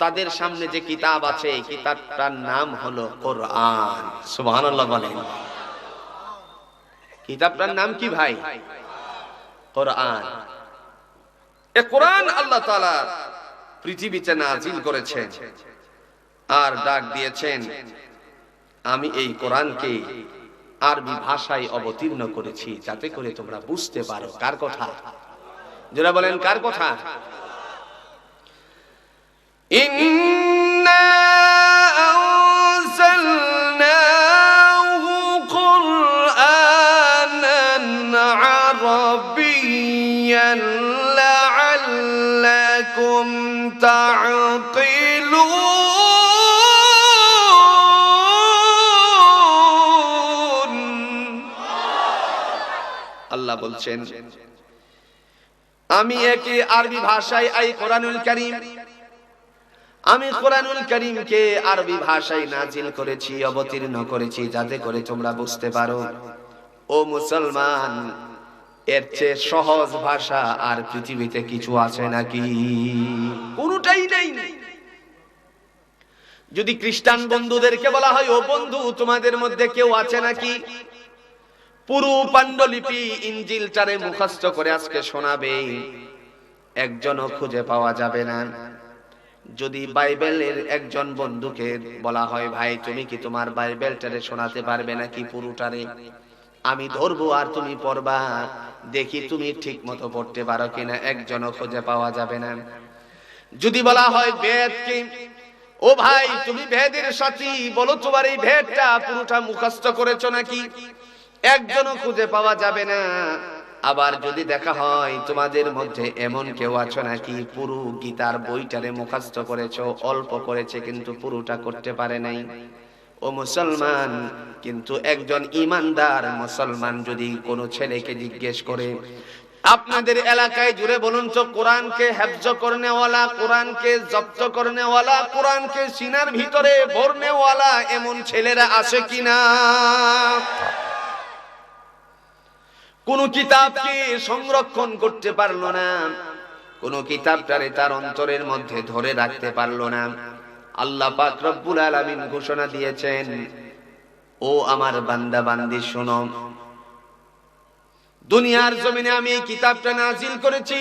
তাদের সামনে যে কিতাব আছে, কিতাবটার নাম হলো কোরআন। সুবহানাল্লাহ বলেন। কিতাবটার নাম কি ভাই? কোরআন। এই কোরআন আল্লাহ তাআলা পৃথিবীতে নাযিল করেছেন আর ডাক দিয়েছেন আমি এই কোরআনকে আরবি ভাষায় অবতীর্ণ করেছি যাতে করে তোমরা বুঝতে পারো। কার কথা? যারা বলেন কার কথা? ইন্না আনজালনাহু কুরআনান আরাবিয়্যান লাআল্লাকুম তা'কিলুন। আল্লাহ বলছেন আমি একে আরবি ভাষায় এই কোরআনুল কারীম আমি কোরআনুল কারীমকে আরবি ভাষায় নাজিল করেছি, অবতীর্ণ করেছি, যাতে করে তোমরা বুঝতে পারো। ও মুসলমান, এর চেয়ে সহজ ভাষা আর পৃথিবীতে কিছু আছে নাকি? কোনটাই নেই। যদি খ্রিস্টান বন্ধুদেরকে বলা হয়, ও বন্ধু, তোমাদের মধ্যে কেউ আছে নাকি পুরো পাণ্ডুলিপি ইনজিলটারে মুখস্থ করে আজকে শোনাবে, একজনও খুঁজে পাওয়া যাবে না। যদি বাইবেলের একজন বন্ধুকে বলা হয়, ভাই তুমি কি তোমার বাইবেলটারে শোনাতে পারবে নাকি পুরোটারে? আমি ধরবো আর তুমি পড়বা, দেখি তুমি ঠিক মতো পড়তে পারো কিনা, একজনও খুঁজে পাওয়া যাবে না। যদি বলা হয় বেদ কি, ও ভাই তুমি বেদের সাথী, বলো তোমার এই বেদটা পুরোটা মুখস্থ করেছো নাকি, একজনও খুঁজে পাওয়া যাবে না। আবার যদি দেখা হয় তোমাদের মধ্যে এমন কেউ আছো নাকি পুরো গীতার বইটারে মুখস্থ করেছো, অল্প করেছে কিন্তু পুরোটা করতে পারে নাই, ও মুসলমান, কিন্তু একজন ইমানদার মুসলমান যদি কোনো ছেলেকে জিজ্ঞেস করে, আপনাদের এলাকায় জুড়ে বলুন তো, কোরআনকে হেফজ করনেওয়ালা, কোরআনকে জব্দ করনেওয়ালা, কোরআনকে সিনার ভিতরে ভরনেওয়ালা এমন ছেলেরা আছে কিনা? কোন কিতাবকে সংরক্ষণ করতে পারলো না, কোন কিতাবটারে তার অন্তরের মধ্যে ধরে রাখতে পারলো না। আল্লাহ পাক রব্বুল আলামিন ঘোষণা দিয়েছেন, ও আমার বান্দা বান্দি শোনো, দুনিয়ার জমিনে আমি এই কিতাবটা নাজিল করেছি,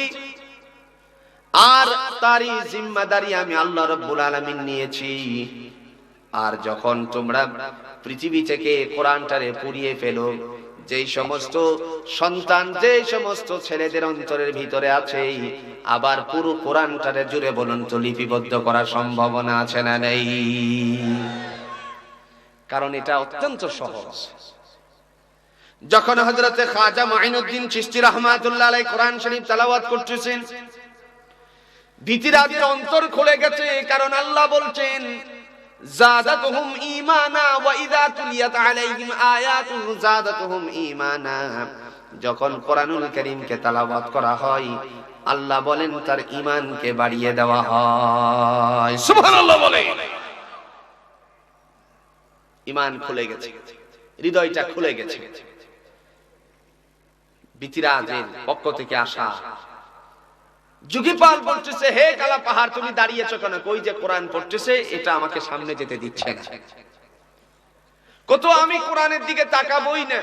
আর তারই জিম্মাদারি আমি আল্লাহ রব্বুল আলামিন নিয়েছি। আর যখন তোমরা পৃথিবী থেকে কোরআনটারে পুড়িয়ে ফেলো, যেই সমস্ত সন্তান, যে সমস্ত ছেলেদের অন্তরের ভিতরে আছে, আবার পুরো কোরআনটারে জুড়ে বলুন তো লিপিবদ্ধ করার সম্ভাবনা আছে না নেই? কারণ এটা অত্যন্ত সহজ। যখন হযরতে খাজা মাইনুদ্দিন চিশতি রাহমাতুল্লাহ আলাইহি কোরআন শরীফ তেলাওয়াত করতেছেন, ভীতিরাদের অন্তর খুলে গেছে, কারণ আল্লাহ বলছেন, জাদাতুহুম ঈমানা ওয়া ইযা তুলিয়াত আলাইহিম আয়াতুহু জাদাতুহুম ঈমানা। যখন কোরআনুল কারীমকে তেলাওয়াত করা হয়, আল্লাহ বলেন তার ঈমানকে বাড়িয়ে দেওয়া হয়। সুবহানাল্লাহ বলে। ঈমান খুলে গেছে, হৃদয়টা খুলে গেছে। ভীতিরাজের পক্ষ থেকে আসা যুগীপাল বলতেছে, হে কালা পাহাড় তুমি দাঁড়িয়েছো কেন? কই যে কোরআন পড়তেছে, এটা আমাকে সামনে যেতে দিচ্ছে না। কত আমি কোরআনের দিকে তাকাবই না,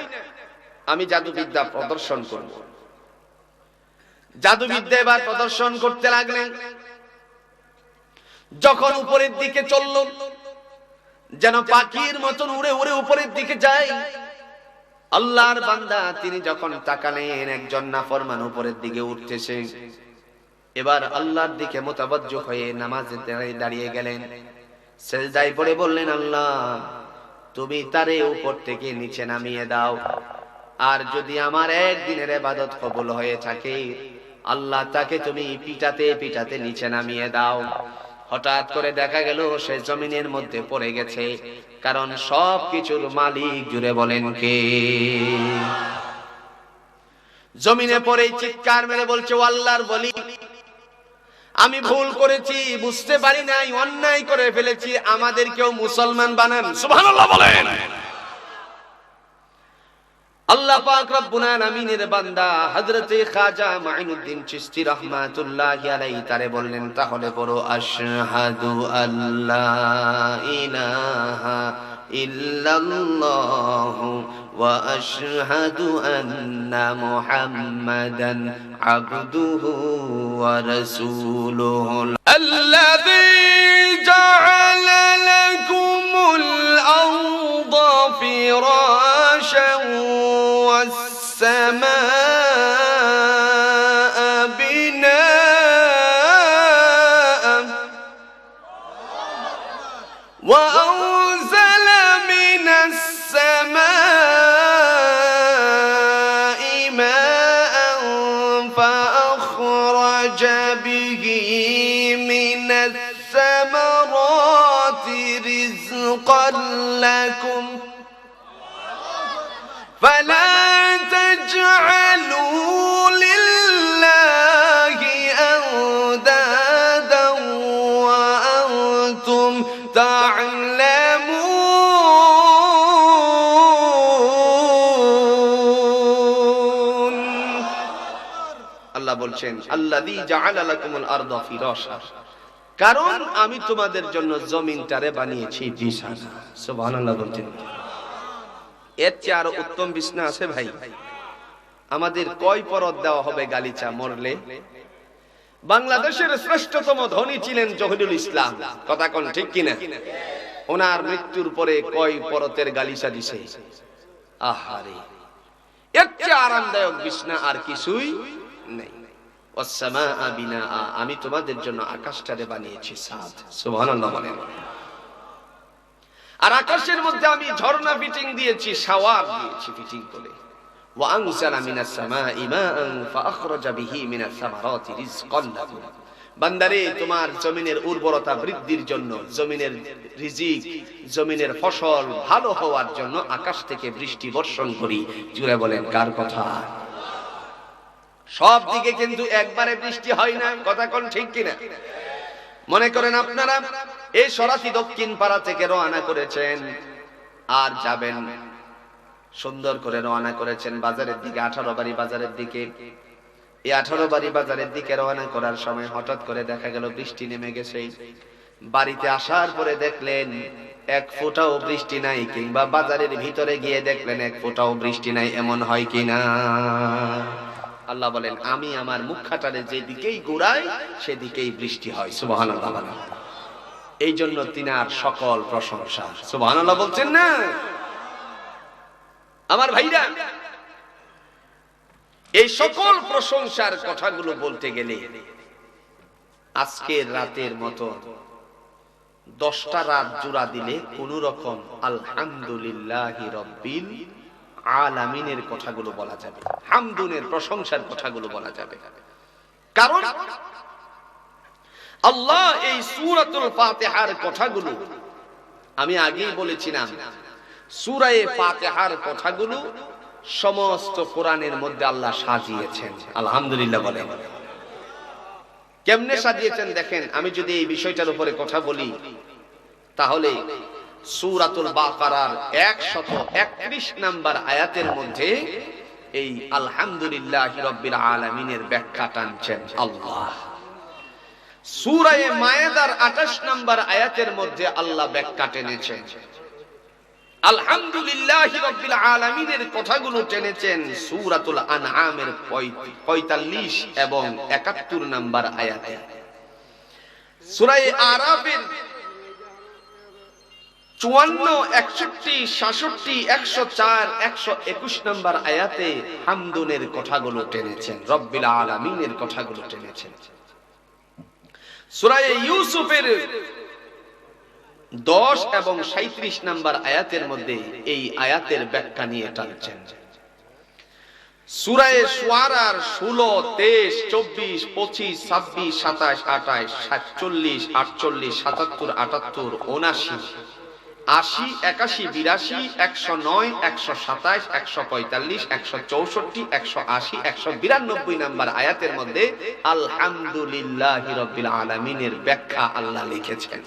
আমি জাদুবিদ্যা প্রদর্শন করব। জাদুবিদ্যা এবার প্রদর্শন করতে লাগলেন। যখন উপরের দিকে চলল, যেন পাখির মতন উড়ে উড়ে উপরের দিকে যায়। আল্লাহর বান্দা তিনি যখন তাকালেন, একজন নাফরমান উপরের দিকে উঠতেছে। এবার আল্লাহর দিকে মুতাওয়াজ্জিহ হয়ে নামাজে দাঁড়িয়ে গেলেন। সিজদায় পড়ে বললেন, আল্লাহ তুমি তারে উপর থেকে নিচে নামিয়ে দাও, আর যদি আমার একদিনের ইবাদত কবুল হয়ে থাকে, আল্লাহ তাকে তুমি পিটাতে পিটাতে নিচে নামিয়ে দাও। হঠাৎ করে দেখা গেল সে জমিনের মধ্যে পড়ে গেছে, কারণ সব কিছুর মালিক জুড়ে বলেন কে? জমিনে পড়ে চিৎকার মেরে বলছে, ও আল্লাহর বলি, আমি ভুল করেছি, বুঝতে পারি নাই, অন্যায় করে ফেলেছি, আমাদেরকেও মুসলমান বানান। সুবহানাল্লাহ বলেন। আল্লাহ পাক রব্বুল আলামিনের বান্দা হযরতে খাজা মাইনুদ্দিন চিশতি রাহমাতুল্লাহি আলাইহি তারে বললেন, তাহলে পড়ো, আশহাদু আল্লা ইলাহা ইল্লাল্লাহু ওয়া আশহাদু আন্না মুহাম্মাদান আবদুহু ওয়া রাসূলুহু আল্লাযী জাআলা লাকুমুল আরদা ফিরাশান والسماء بناء وأنزل من السماء ماء فأخرج به من الثمرات رزقا لكم فلا تجعلوا لله أندادا وأنتم বলছেন আল্লাযী জাআলা লাকুমুল আরদা ফিরাশা, কারণ আমি তোমাদের জন্য জমিনটারে বানিয়েছি বিছানা। সুবহানাল্লাহ বলছেন। এর চেয়ে আরো উত্তম বিছানা আছে ভাই? আমাদের কয় পরত দেওয়া হবে গালিচা মরলে? বাংলাদেশের শ্রেষ্ঠতম ধনী ছিলেন জহিরুল ইসলাম, কথা কোন ঠিক কিনা? ওনার মৃত্যুর পরে কয় পরতের গালিচা দিছে? আহারে, এর চেয়ে আরামদায়ক বিছানা আর কিছুই নেই। ওয়াসসামাআ বিনাআ, আমি তোমাদের জন্য আকাশটারে বানিয়েছি ছাদ। সুবহানাল্লাহ বলেন। আর আকাশের মধ্যে আমি ঝর্ণা ফিটিং দিয়েছি, শাওয়ার দিয়েছি ফিটিং করে। ওয়া আনজালা মিনাস সামাই মাআন ফাআখরাজা বিহি মিনাস সামারাতি রিজকান লাকুম, বান্দারে তোমার জমিনের উর্বরতা বৃদ্ধির জন্য, জমিনের রিজিক, জমিনের ফসল ভালো হওয়ার জন্য আকাশ থেকে বৃষ্টি বর্ষণ করি। জুড়ে বলেন কার কথা? সব দিকে কিন্তু একবারে বৃষ্টি হয় না, কথা কোন ঠিক কিনা? মনে করেন আপনারা এই সরাসি দক্ষিণ পাড়া থেকে রওনা করেছেন, আর যাবেন সুন্দর করে রওনা করেছেন বাজারের দিকে, 18 বাড়ি বাজারের দিকে। এই 18 বাড়ি বাজারের দিকে রওনা করার সময় হঠাৎ করে দেখা গেল বৃষ্টি নেমে গেছে। বাড়িতে আসার পরে দেখলেন এক ফোঁটাও বৃষ্টি নাই, কিংবা বাজারের ভিতরে গিয়ে দেখলেন এক ফোঁটাও বৃষ্টি নাই, এমন হয় কিনা? আল্লাহ বলেন আমি আমার মুখখাটারে যেদিকেই ঘুরাই সেদিকেই বৃষ্টি হয়। সুবহানাল্লাহ বলেন। এই জন্য তিনার সকল প্রশংসা। সুবহানাল্লাহ বলছেন না আমার ভাইরা? এই সকল প্রশংসার কথাগুলো বলতে গেলে আজকের রাতের মতো 10টা রাত জোড়া দিলে কোন রকম আলহামদুলিল্লাহি রাব্বিল আলামিনের কথাগুলো বলা যাবে, হামদুনের প্রশংসার কথাগুলো বলা যাবে। কারণ আল্লাহ এই সূরাতুল ফাতিহার কথাগুলো, আমি আগেই বলেছিলাম, সূরা ফাতিহার কথাগুলো সমস্ত কোরআনের মধ্যে আল্লাহ সাজিয়েছেন। আলহামদুলিল্লাহ বলেন। কেমনে সাজিয়েছেন দেখেন। আমি যদি এই বিষয়টার উপরে কথা বলি তাহলে সূরাতুল বাকারার 131 নাম্বার আয়াতের মধ্যে এই আলহামদুলিল্লাহি রাব্বিল আলামিনের ব্যাখ্যা টানছেন আল্লাহ। সূরা মায়েদার 28 নাম্বার আয়াতের মধ্যে আল্লাহ ব্যাখ্যা টেনেছেন। আলহামদুলিল্লাহি রাব্বিল আলামিনের কথাগুলো টেনেছেন সূরাতুল আনআমের 45 এবং 71 নাম্বার আয়াতে। সূরা আরাফের 54, 61, 66, 104, 121 নাম্বার আয়াতে হামদুনের কথাগুলো টেনেছেন, রব্বিল আলামিনের কথাগুলো টেনেছেন। সূরা ইউসুফের 10 এবং 37 নাম্বার আয়াতের মধ্যে এই আয়াতের ব্যাখ্যা নিয়ে টানছেন। সূরা শুআরার 16, 23, 24, 25, 26, 27, 28, 47, 48, 77, 78, 79, 80, 81, 82, 109, 127, 145, 164, 180, 192 নাম্বার আয়াতের মধ্যে আলহামদুলিল্লাহি রাব্বিল আলামিনের ব্যাখ্যা আল্লাহ লিখেছেন।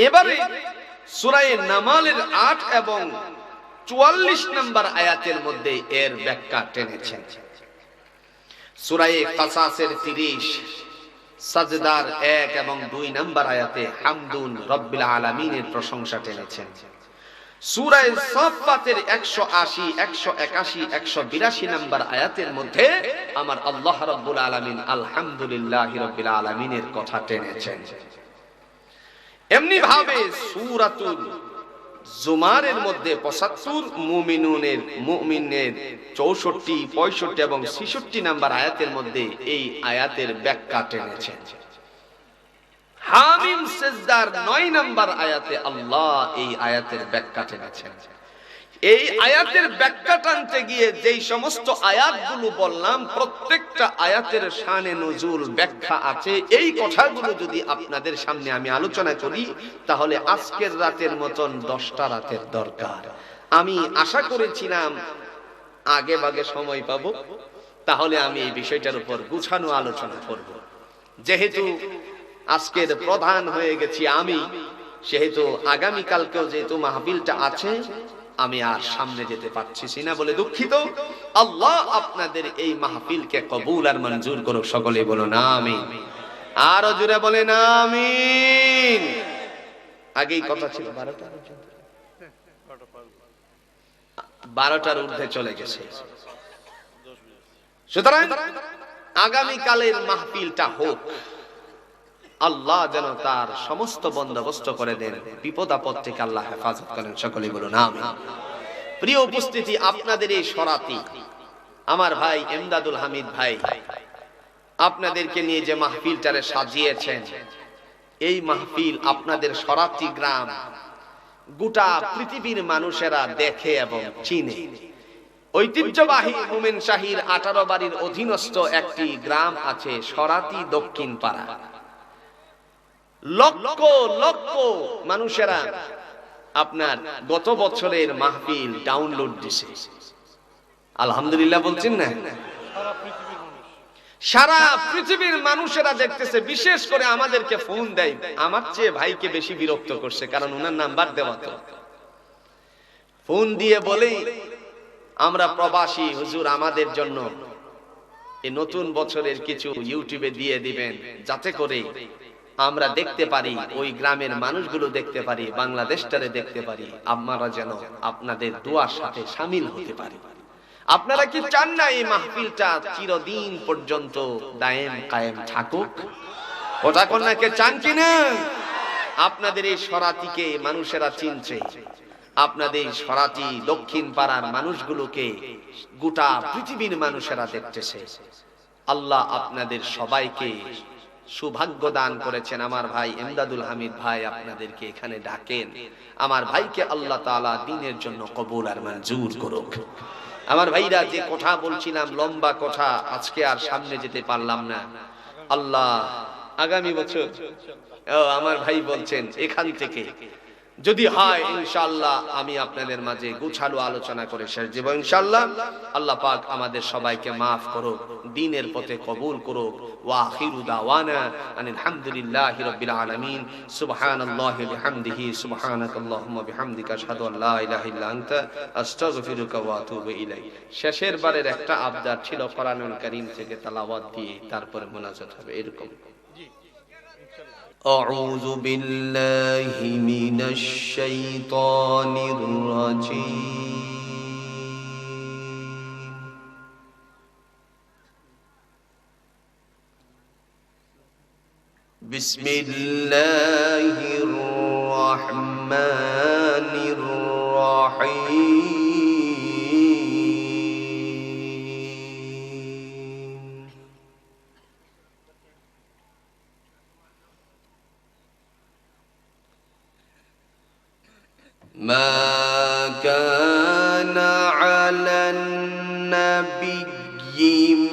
এবারে সূরা নামালের 8 এবং 44 নাম্বার আয়াতের মধ্যে এর ব্যাখ্যা টেনেছেন। সূরা কাসাসের 30, সাজদার 1 এবং 2 নাম্বার আয়াতে হামদুন রাব্বিল আলামিনের প্রশংসা টেনেছেন। সূরা সাফফাতের 180, 181, 182 নাম্বার আয়াতের মধ্যে আমার আল্লাহ রাব্বুল আলামিন আলহামদুলিল্লাহি রাব্বিল আলামিনের কথা টেনেছেন। এমনি ভাবে সূরাতুল জুমারের মধ্যে 75, মুমিনের 64, 65 এবং 66 নাম্বার আয়াতের মধ্যে এই আয়াতের ব্যাখ্যা টেনেছেন। হামিম সিজদার 9 নাম্বার আয়াতে আল্লাহ এই আয়াতের ব্যাখ্যা টেনেছেন। এই আয়াতের ব্যাখ্যা টানতে গিয়ে যেই সমস্ত আয়াতগুলো বললাম প্রত্যেকটা আয়াতের শানে নুজুল ব্যাখ্যা আছে। এই কথাগুলো যদি আপনাদের সামনে আমি আলোচনা করি তাহলে আজকের রাতের মতন 10টা রাতের দরকার। আমি আশা করেছিলাম আগে ভাগে সময় পাবো, তাহলে আমি এই বিষয়টার উপর গুছানো আলোচনা করব। যেহেতু আজকের প্রধান হয়ে গেছি আমি, সেহেতু আগামীকালকেও যেহেতু মাহফিলটা আছে, আমি আর সামনে যেতে পারছি না বলে দুঃখিত। আল্লাহ আপনাদের এই মাহফিলকে কবুল আর মঞ্জুর করুক। সকলে বলুন আমিন। আরো জোরে বলেন আমিন। আগেই কথা ছিল 12টার ঊর্ধ্বে চলে গেছে। সুতরাং আগামীকালের মাহফিলটা হোক, আল্লাহ যেন তার সমস্ত বন্দোবস্ত করে দেন, বিপদ আপদ থেকে আল্লাহ হেফাজত করেন। সকলে বলুন আমিন। প্রিয় উপস্থিতি, আপনাদের এই সরাতি আমার ভাই এমদাদুল হামিদ ভাই আপনাদেরকে নিয়ে যে মাহফিলটারে সাজিয়েছেন, এই মাহফিল আপনাদের সরাতি গ্রাম গোটা পৃথিবীর মানুষেরা দেখে এবং চিনে। ঐতিহ্যবাহী মোমেন শাহীর 18 বাড়ির অধীনস্থ একটি গ্রাম আছে সরাতি দক্ষিণ পাড়া। লক্ষ লক্ষ মানুষেরা আপনার গত বছরের মাহফিল ডাউনলোড দিছে। আলহামদুলিল্লাহ বলছেন না? সারা পৃথিবীর মানুষেরা দেখতেছে। বিশেষ করে আমাদেরকে ফোন দেয়, আমার চেয়ে ভাইকে বেশি বিরক্ত করছে, কারণ ওনার নাম্বার দেওয়া তো। ফোন দিয়ে বলে, আমরা প্রবাসী হুজুর, আমাদের জন্য এই নতুন বছরের কিছু ইউটিউবে দিয়ে দিবেন, যাতে করে আমরা দেখতে পারি, ওই গ্রামের মানুষগুলো দেখতে পারি, বাংলাদেশটারে দেখতে পারি, আমরা যেন আপনাদের দোয়ার সাথে শামিল হতে পারি। আপনারা কি চান না এই মাহফিলটা চিরদিন পর্যন্ত দায়েম কায়েম থাকুক? ওটা কন্যাকে চান কিনা? আপনাদের এই সরাতিকে মানুষেরা চিনছে, আপনাদের সরাতি দক্ষিণ পাড়ার মানুষগুলোকে গোটা পৃথিবীর মানুষেরা দেখতেছে। আল্লাহ আপনাদের সবাইকে সৌভাগ্য দান করেছেন। আমার ভাই এমদাদুল হামিদ ভাই আপনাদেরকে এখানে ডাকেন। আমার ভাইকে আল্লাহ তাআলা দ্বীনের জন্য কবুল আর মঞ্জুর করুক। আমার ভাইরা, যে কথা বলছিলাম লম্বা কথা, আজকে আর সামনে যেতে পারলাম না। আল্লাহ আগামী বছর আমার ভাই বলছেন এখান থেকে যদি হয় ইনশাআল্লাহ আমি আপনাদের মাঝে গুছালো আলোচনা করে শেষ দেব ইনশাআল্লাহ। আল্লাহ পাক আমাদের সবাইকে মাফ করুক, দ্বীনের পথে কবুল করুক। ওয়া আখিরু দাওয়ানা আনিল হামদুলিল্লাহি রাব্বিল আলামিন। সুবহানাল্লাহি ওয়া বিহামদিহি, সুবহানাকাল্লাহুম্মা বিহামদিকা আশহাদু আল্লা ইলাহা ইল্লা আনতা আস্তাগফিরুকা ওয়া আতুবু ইলাইক। শেষের বারের একটা আবদার ছিল কোরআনুল কারীম থেকে তেলাওয়াত দিয়ে তারপরে মুনাজাত হবে, এরকম। أعوذ بالله من الشيطان الرجيم. بسم الله الرحمن الرحيم. ما كان على النبي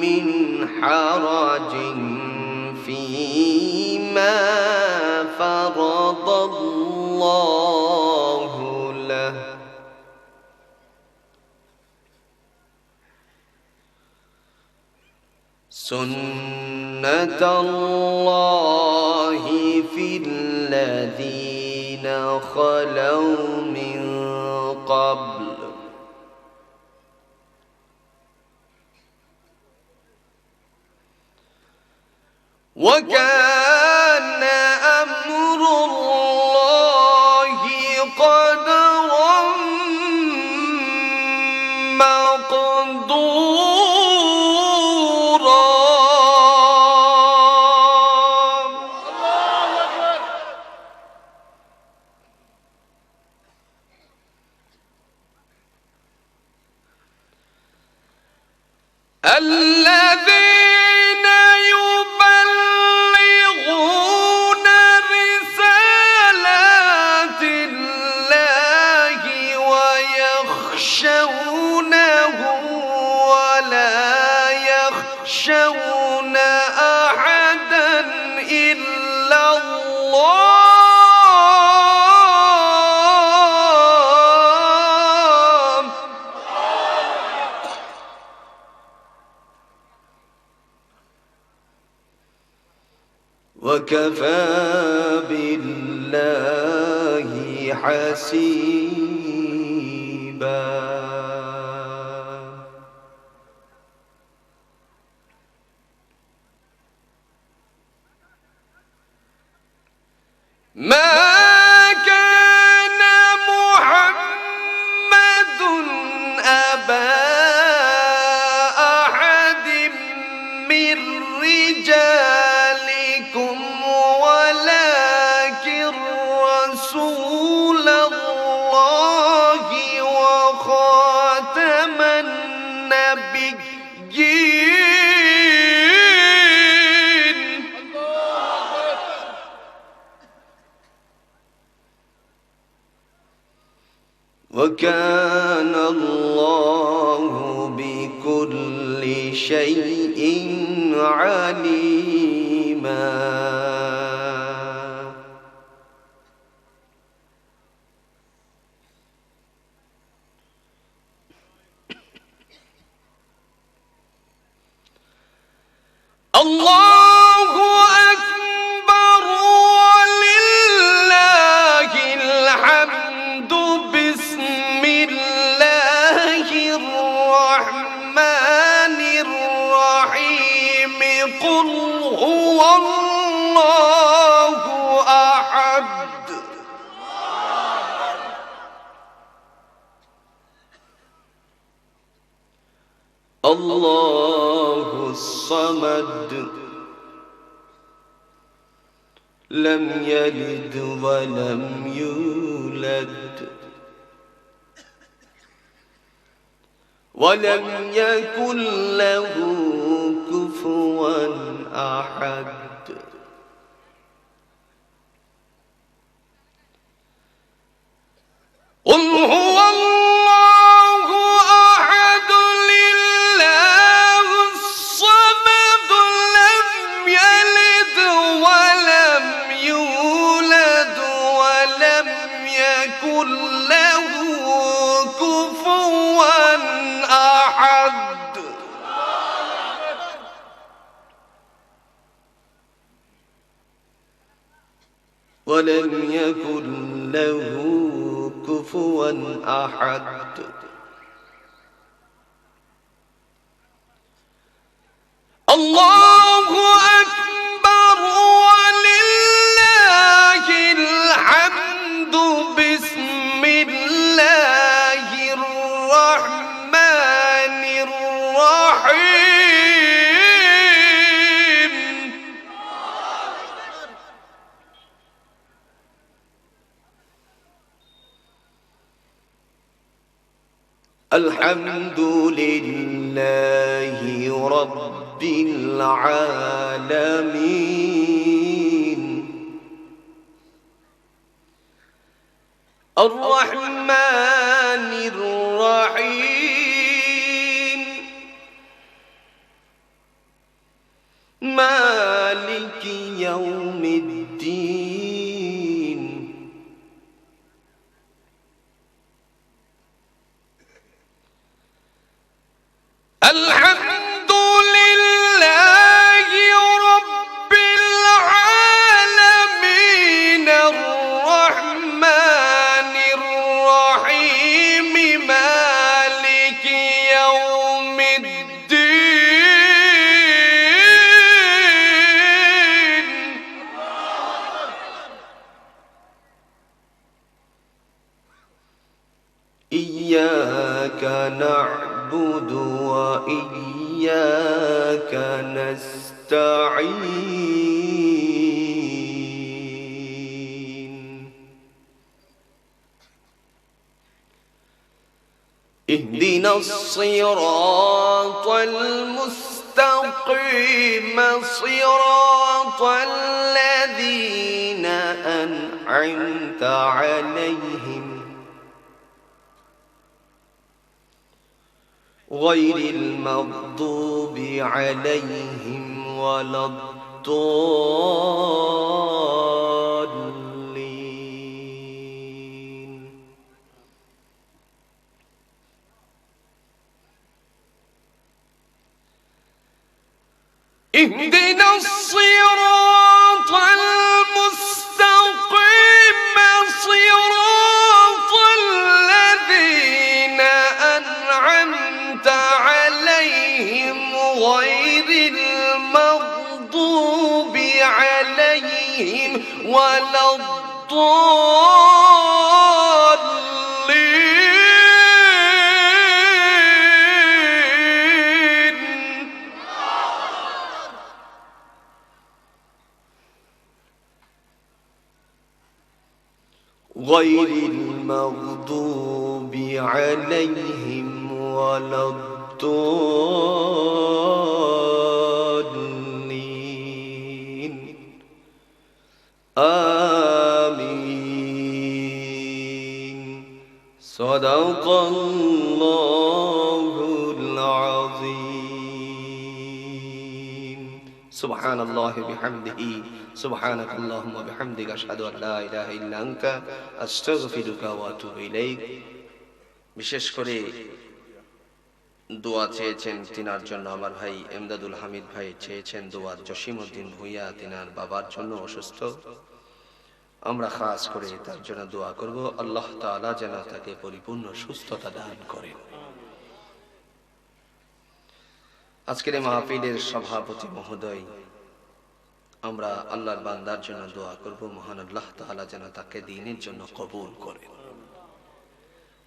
من حرج فيما فرض الله له سنة الله في الذين خلوا من قبل وكان أمر الله قدرا مقدورا. الذين يبلغون رسالات الله ويخشونه ولا يخشون أحدا إلا الله. وكفى بالله حسيبا. ما كان محمد أبا أحد من رجالكم ولكن رسول الله وخاتم النبيين وكان الله بكل شيء عليما. الله أكبر ولله الحمد. بسم الله الرحمن الرحيم. قل هو الله أحد الله الصمد لم يلد ولم يولد ولم يكن له كفوا أحد. قل هو الله أحد الله الصمد لم يلد ولم يولد ولم يكن له كفوا أحد. ولم يكن له كفوا أحد. الله أكبر ولله الحمد. بسم الله الرحمن الرحيم. الحمد لله رب العالمين الرحمن الرحيم مالك يوم الدين. الحمد لله رب العالمين الرحمن الرحيم مالك يوم الدين. إياك نعبد وإياك نستعين. اهدنا الصراط المستقيم صراط الذين أنعمت عليهم غير المغضوب عليهم ولا الضالين. اهدنا الصراط المستقيم صراط الذين ولا الضالين غير المغضوب عليهم ولا الضالين آمين صدق الله العظيم سبحان الله بحمده سبحانك اللهم وبحمدك أشهد أن لا إله إلا أنت أستغفرك وأتوب إليك বিশেষ করে দোয়া চেয়েছেন তিনার জন্য আমার ভাই এমদাদুল হামিদ ভাই চেয়েছেন দোয়া জসিমউদ্দিন ভূঁইয়া তিনার বাবার জন্য অসুস্থ আমরা খাস করে তার জন্য দোয়া করব আল্লাহ তাআলা যেন তাকে পরিপূর্ণ সুস্থতা দান করেন আজকের এই মাহফিলের সভাপতি মহোদয় আমরা আল্লাহর বান্দার জন্য দোয়া করব মহান আল্লাহ তাআলা যেন তাকে দ্বীনের জন্য কবুল করেন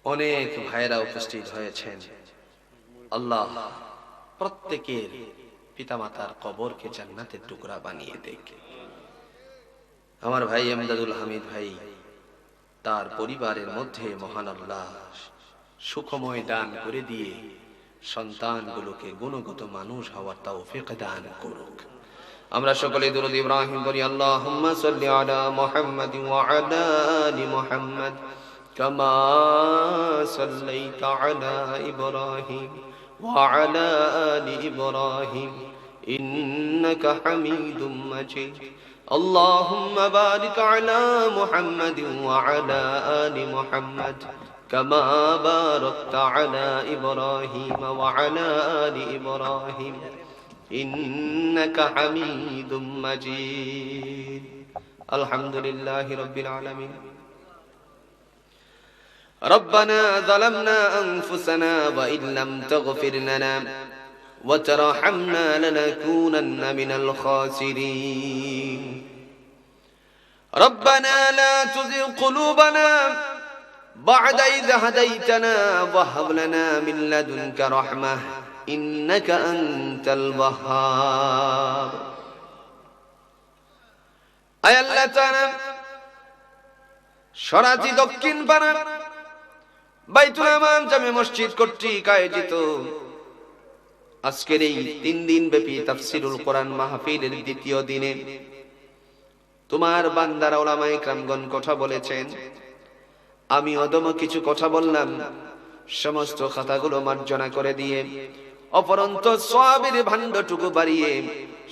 অনেক ভাইরা উপস্থিত হয়েছেন আল্লাহ প্রত্যেকের পিতামাতার কবরকে জান্নাতের টুকরা বানিয়ে দেখ আমার ভাই এমদাদুল হামিদ ভাই তার পরিবারের মধ্যে মহান আল্লাহ সুখময় দান করে দিয়ে সন্তানগুলোকে গুণগত মানুষ হওয়ার তৌফিক দান করুক আমরা সকলে দুরূদ ইব্রাহিম পড়ি আল্লাহুম্মা সাল্লি আলা মুহাম্মাদ ওয়া আলা আলি মুহাম্মাদ কামা সাল্লাইতা আলা ইব্রাহিম ওয়া আলা আলি ইব্রাহিম ইন্নাকা হামিদুম মাজিদ আল্লাহুম্মা বারিক আলা মুহাম্মাদ ওয়া আলা আলি মুহাম্মাদ কামা বারাকতা আলা ইব্রাহিম ওয়া আলা আলি ইব্রাহিম إنك حميد مجيد الحمد لله رب العالمين ربنا ظلمنا أنفسنا وإن لم تغفر لنا وترحمنا لنكونن من الخاسرين ربنا لا تزغ قلوبنا بعد إذ هديتنا وهب لنا من لدنك رحمة إنك أنت الوهاب أي الله تعالى শরাতি দক্ষিণ পাড়া বাইতুল আমান জামে মসজিদ কর্তৃক আয়োজিত আজকের এই 3 দিন ব্যাপী তাফসীরুল কোরআন মাহফিলের দ্বিতীয় দিনে তোমার বান্দারা উলামায়ে কেরামগণ কথা বলেছেন আমি অদম কিছু কথা বললাম সমস্ত খাতাগুলো মার্জনা করে দিয়ে অপরন্ত সওয়াবের ভান্ডটুকু বাড়িয়ে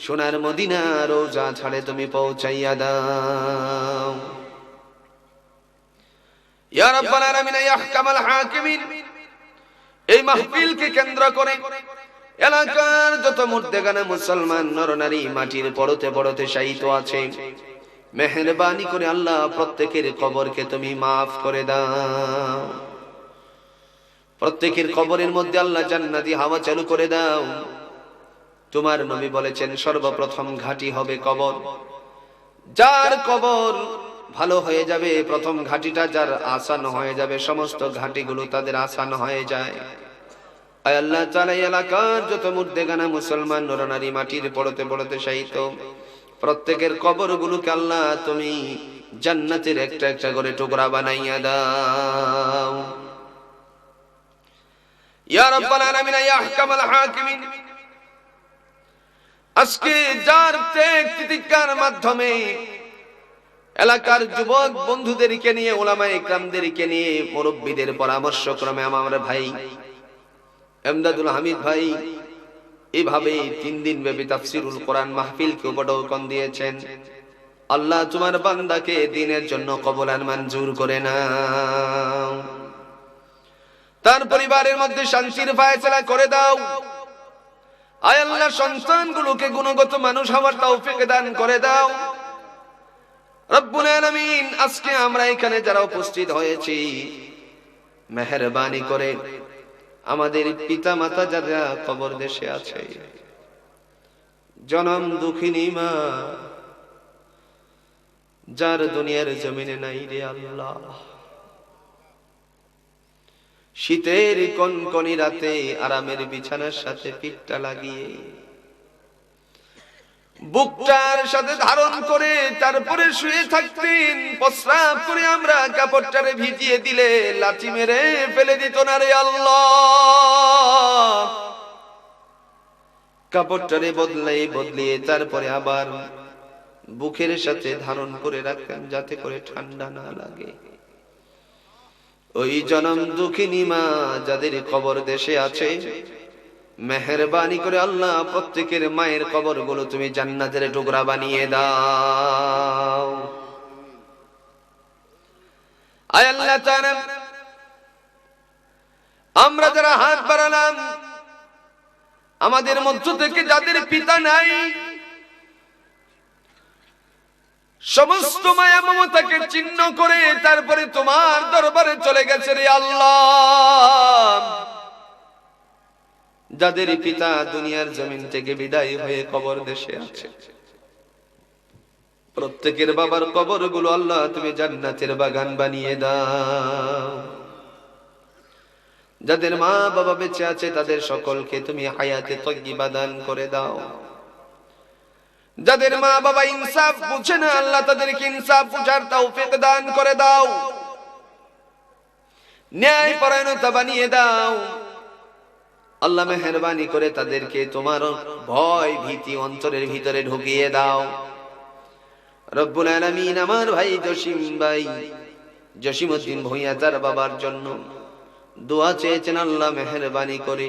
সোনার মদিনা রোজা ছাড়ে তুমি পৌঁছাইয়া দাও ইয়া রাব্বাল আলামিন ইয়া আহকামাল হাকিমিন এই মাহফিলকে কেন্দ্র করে এলাকার যত মুর্দেগানা মুসলমান নরনারী মাটির পরতে পরতে শায়িত আছে মেহেরবানি করে আল্লাহ প্রত্যেকের কবরকে তুমি maaf করে দাও প্রত্যেকের কবরের মধ্যে আল্লাহ জান্নাতি হাওয়া চালু করে দাও তোমার নবী বলেছেন সর্বপ্রথম ঘাটি হবে কবর যার কবর ভালো হয়ে যাবে প্রথম ঘাটিটা যার আসান হয়ে যাবে সমস্ত ঘাটিগুলো তাদের আসান হয়ে যায় আয় আল্লাহ তাআলা এলাকার যত মুর্দেগানা মুসলমান নরনারী মাটির পড়তে পড়তে শায়িত প্রত্যেকের কবরগুলোকে আল্লাহ তুমি জান্নাতের একটা একটা করে টুকরা বানাইয়া দাও ইয়া রাব্বাল আলামিন ইয়া আহকামাল হাকিমিন আজকে যার ত্যাগ তিতিক্ষার মাধ্যমে এলাকার যুবক বন্ধুদেরকে নিয়ে উলামায়ে কেরামদেরকে নিয়ে মুরব্বিদের পরামর্শক্রমে আমার ভাই এমদাদুল হামিদ ভাই এইভাবে 3 দিন ব্যাপী তাফসীরুল কোরআন মাহফিলকে উপঢৌকন দিয়েছেন আল্লাহ তোমার বান্দাকে দ্বীনের জন্য কবুল আর মঞ্জুর করে নাও তার পরিবারের মধ্যে শান্তির ফয়সালা করে দাও আয় আল্লাহ সন্তানগুলোকে গুণগত মানুষ হওয়ার তৌফিক দান করে দাও রব্বুল আলামিন আজকে আমরা এখানে যারা উপস্থিত হয়েছি মেহেরবানি করে আমাদের পিতা মাতা যারা কবর দেশে আছে জনম দুঃখিনী মা যার দুনিয়ার জমিনে নাই রে আল্লাহ। শীতের কনকনি রাতে আরামের বিছানার সাথে পিঠটা লাগিয়ে বুকটার সাথে ধারণ করে তারপরে শুয়ে থাকতেন, প্রস্রাব করে আমরা কাপড়টারে ভিজিয়ে দিলে লাঠি মেরে ফেলে দিত না রে আল্লাহ। কাপড়টারে বদলিয়ে তারপরে আবার বুকের সাথে ধারণ করে রাখতেন যাতে করে ঠান্ডা না লাগে। ওই জনম দুঃখিনী মা যাদের কবর দেশে আছে, মেহেরবানি করে আল্লাহ প্রত্যেকের মায়ের কবর গুলো তুমি জান্নাতের টুকরা বানিয়ে দাও। আয় আল্লাহ তাআলা, আমরা যারা হাত বাড়ালাম, আমাদের মধ্য থেকে যাদের পিতা নাই, সমস্ত মায়া মমতাকে চিহ্ন করে তারপরে তোমার দরবারে চলে গেছে রে আল্লাহ। যাদের পিতা দুনিয়ার জমিন থেকে বিদায় হয়ে কবর দেশে আছে, প্রত্যেকের বাবার কবর গুলো আল্লাহ তুমি জান্নাতের বাগান বানিয়ে দাও। যাদের মা বাবা বেঁচে আছে তাদের সকলকে তুমি হায়াতে তাইয়্যিবা দান করে দাও। যাদের মা বাবা ইনসাফ বুঝে না আল্লাহ তাদেরকে ইনসাফ বুঝার তৌফিক দান করে দাও, ন্যায় পরায়ণতা বানিয়ে দাও। আল্লাহ মেহেরবানি করে তাদেরকে তোমার ভয় ভীতি অন্তরের ভিতরে ঢুকিয়ে দাও। রব্বুল আলামিন, আমার ভাই জসিমউদ্দিন ভূঁইয়া তার বাবার জন্য দোয়া চেয়েছেন, আল্লাহ মেহেরবানি করে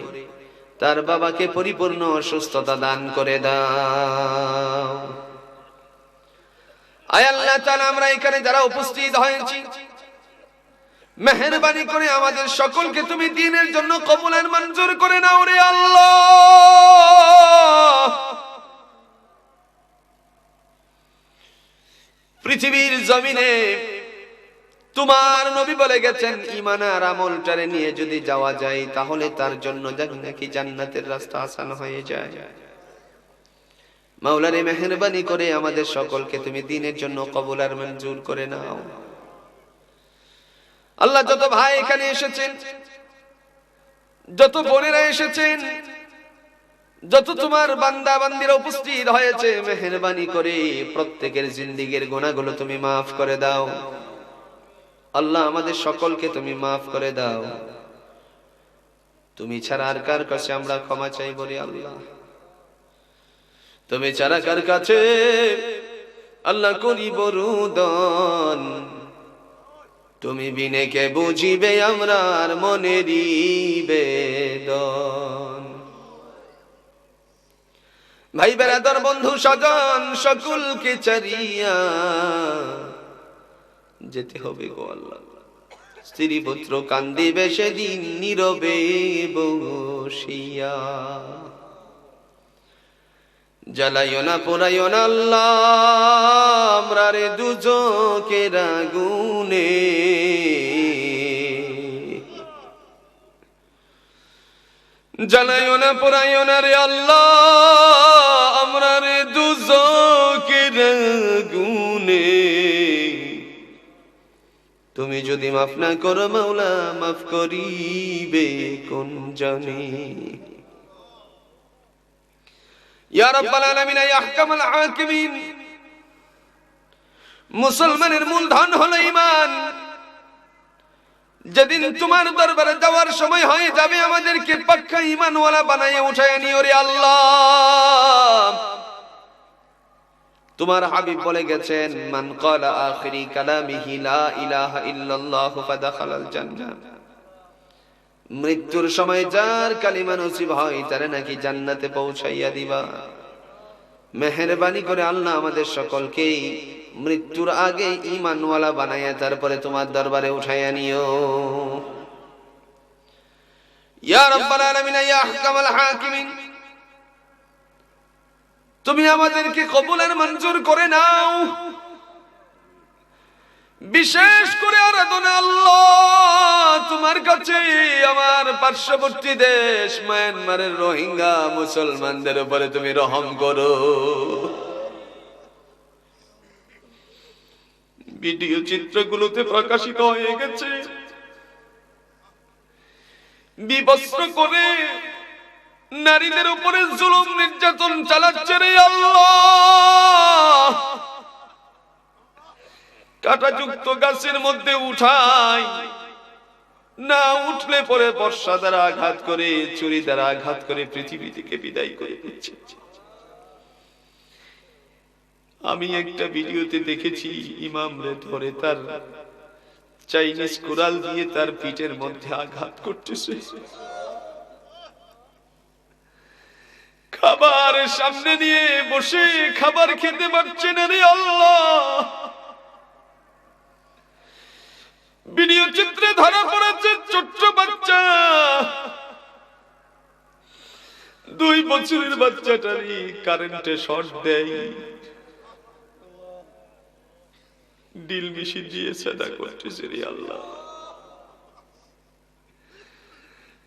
তার বাবাকে পরিপূর্ণ সুস্থতা দান করে দাও। আয় আল্লাহ তাআলা, আমরা এখানে যারা উপস্থিত হয়েছি, মেহেরবানি করে আমাদের সকলকে তুমি দ্বীনের জন্য কবুল আর মঞ্জুর করে নাও রে আল্লাহ। পৃথিবীর জমিনে তোমার নবী বলে গেছেন, ঈমান আর আমলটারে নিয়ে যদি যাওয়া যায় তাহলে তার জন্য নাকি জান্নাতের রাস্তা আসান হয়ে যায়। মাওলারে মেহেরবানি করে আমাদের সকলকে তুমি দ্বীনের জন্য কবুল আর মঞ্জুর করে নাও। আল্লাহ, যত ভাই এখানে এসেছেন, যত বোনেরা এসেছেন, যত তোমার বান্দা বান্দিরা উপস্থিত হয়েছে, মেহেরবানি করে প্রত্যেকের জিন্দেগীর গুনাহগুলো তুমি মাফ করে দাও। আল্লাহ, আমাদের সকলকে তুমি মাফ করে দাও। তুমি ছাড়া আর কার কাছে আমরা ক্ষমা চাইব রে আল্লাহ? তুমি ছাড়া কার কাছে আল্লাহ করিব রুদন? তুমি বিনে কে বুঝিবে আমরার মনেরই বেদন। ভাই বেরাদর বন্ধু স্বজন সকলকে ছাড়িয়া যেতে হবে গো আল্লাহ। স্ত্রী পুত্র কান্দিবে সেদিন নীরবে বসিয়া। জ্বালাইও না পোড়াইও না আল্লাহ আমরারে দুজকের আগুনে। জ্বালাইও না পোড়াইও না রে আল্লাহ আমরারে দুজকের আগুনে। তুমি যদি মাফ না করো মাওলা, মাফ করিবে কোন জানে। ইয়া রাব্বাল আলামিন, ইয়া আহকামুল হাকিমিন, মুসলমানের মূলধন হলো ঈমান। যেদিন তোমার দরবারে যাওয়ার সময় হয়ে যাবে, আমাদেরকে পাক্কা ঈমানওয়ালা বানায়ে উঠায় নিও রে আল্লাহ। তোমার হাবিব বলে গেছেন, মান ক্বালা আখিরি কালামিহি লা ইলাহা ইল্লাল্লাহু ফাদাখালাল জান্নাহ। মৃত্যুর সময় যার কালিমা নসিব হয় তারে নাকি জান্নাতে পৌঁছাইয়া দিবা। মেহেরবানি করে আল্লাহ আমাদের সকলকে মৃত্যুর আগে ঈমানওয়ালা বানাইয়া তারপরে তোমার দরবারে উঠাইয়া নিও। ইয়া রাব্বাল আলামিন, ইয়া আহকামুল হাকিমিন, তুমি আমাদেরকে কবুল আর মঞ্জুর করে নাও। বিশেষ করে আরাধনা আল্লাহ তোমার কাছে আমার পার্শ্ববর্তী দেশ মায়ানমারের রোহিঙ্গা মুসলমানদের উপরে তুমি রহম করো। ভিডিও চিত্রগুলোতে প্রকাশিত হয়ে গেছে, বিবস্ত্র করে নারীদের উপরে জুলুম নির্যাতন চালাচ্ছে রে আল্লাহ। কাঁটাযুক্ত গাছের মধ্যে উঠায়, না উঠলে পরে বর্ষা দ্বারা আঘাত করে, ছুরি দ্বারা আঘাত করে পৃথিবী থেকে বিদায় করে দিচ্ছে। আমি একটা ভিডিওতে দেখেছি, ইমামরে ধরে তার চাইনিজ কুড়াল দিয়ে তার পিঠের মধ্যে আঘাত করতেছে। খাবার সামনে নিয়ে বসে খাবার খেতে পারছে না রে আল্লাহ। ভিডিও চিত্রে ধরা পড়েছে ছোট্ট বাচ্চা, 2 বছরের বাচ্চাটারই কারেন্টে শর্ট দেয়, ডিল মেশিন দিয়ে সাদা করতেছে রে আল্লাহ।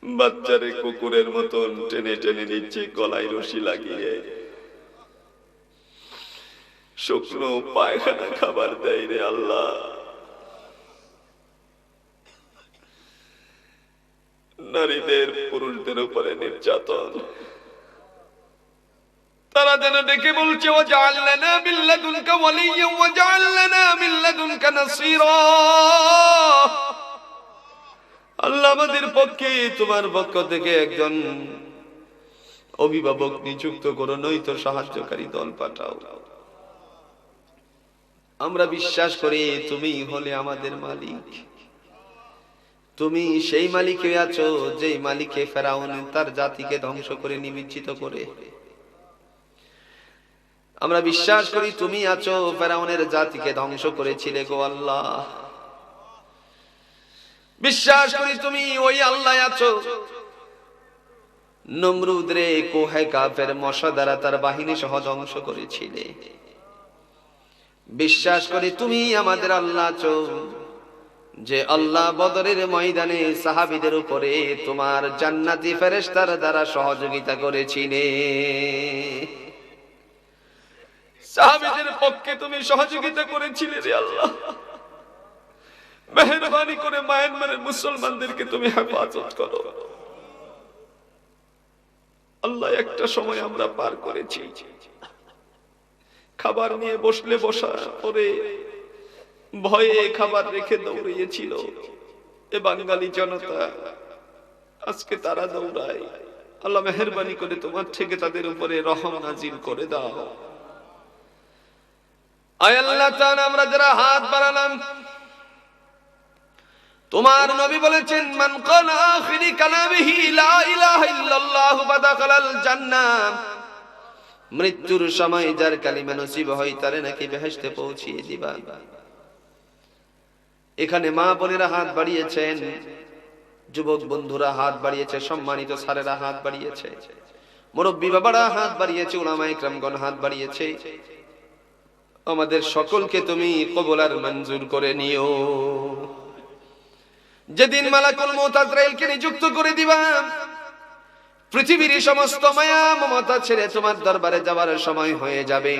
বাচ্চারে কুকুরের মতন টেনে টেনে নিচ্ছে গলায় রশি লাগিয়ে, শুকনো পায়খানা খাবার দেয় রে আল্লাহ। নারীদের পুরুষদের উপরে নির্যাতন, তারা যেন ডেকে বলছে ওয়াজআল লানা মিন লাদুনকা ওয়ালিয়্যান ওয়াজআল লানা মিন লাদুনকা নাসীরা। আল্লাহ আমাদের পক্ষে তোমার পক্ষ থেকে একজন অভিভাবক নিযুক্ত করো, নয়তো সাহায্যকারী দল পাঠাও। আমরা বিশ্বাস করি তুমি হলে আমাদের মালিক। তুমি সেই মালিক হয়ে আছো যে মালিকে ফেরাউন তার জাতিকে ধ্বংস করে নিমজ্জিত করে। আমরা বিশ্বাস করি তুমি আছো ফেরাউনের জাতিকে ধ্বংস করেছিলে গো আল্লাহ। বিশ্বাস করি তুমি ওই আল্লাহ আছো নমরুদ রে কোহে কাফের মশা দ্বারা তার বাহিনী সহ ধ্বংস করেছিলে। বিশ্বাস করি তুমি আমাদের আল্লাহ আছো যে আল্লাহ বদরের ময়দানে সাহাবীদের উপরে তোমার জান্নাতি ফেরেশতার দ্বারা সহযোগিতা করেছিলে। সাহাবীদের পক্ষে তুমি সহযোগিতা করেছিলে রে আল্লাহ। মেহেরবানি করে মায়ানমারের মুসলমানদেরকে তুমি হেফাজত করো আল্লাহ। একটা সময় আমরা পার করেছি, খাবার নিয়ে বসলে বসা পরে ভয়ে খাবার রেখে দৌড়িয়েছিল এ বাঙালি জনতা, আজকে তারা দৌড়ায়। আল্লাহ মেহেরবানি করে তোমার থেকে তাদের উপরে রহম নাজিল করে দাও। আয় আল্লাহ তাআলা, আমরা যারা হাত বাড়ালাম, তোমার নবী বলেছেন মান ক্বালা আখিরি কালামিহি লা ইলাহা ইল্লাল্লাহু ফাদাখালাল জান্নাহ। মৃত্যুর সময় যার কালিমা নসিব হয় তারে নাকি বেহেশতে পৌঁছিয়ে দিবা। এখানে মা বোনেরা হাত বাড়িয়েছেন, যুবক বন্ধুরা হাত বাড়িয়েছে, সম্মানিত স্যারেরা হাত বাড়িয়েছে, মুরব্বী বাবারা হাত বাড়িয়েছে, উলামায়ে ইকরামগণ হাত বাড়িয়েছে। আমাদের সকলকে তুমি কবুল আর মঞ্জুর করে নিও। যেদিন মালাকুল মউত আজরাইলকে নিযুক্ত করে দিবা, পৃথিবীর সমস্ত মায়া মমতা ছেড়ে তোমার দরবারে যাওয়ার সময় হয়ে যাবে,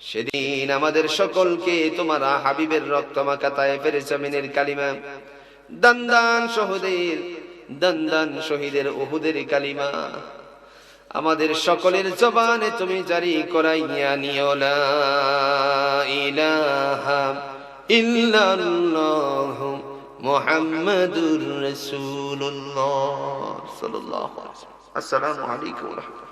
সেদিন আমাদের সকলকে তোমার হাবিবের রক্ত মাখা তায়েফের জমিনের কালিমা, দান্দান শহীদের উহুদের কালিমা আমাদের সকলের জবানে তুমি জারি করাইয়া নিও। লা ইলাহা ইল্লাল্লাহু মুহাম্মাদুর রাসূলুল্লাহ সাল্লাল্লাহু আলাইহি ওয়াসাল্লাম। আসসালামু আলাইকুম ওয়া রাহমাতুল্লাহ।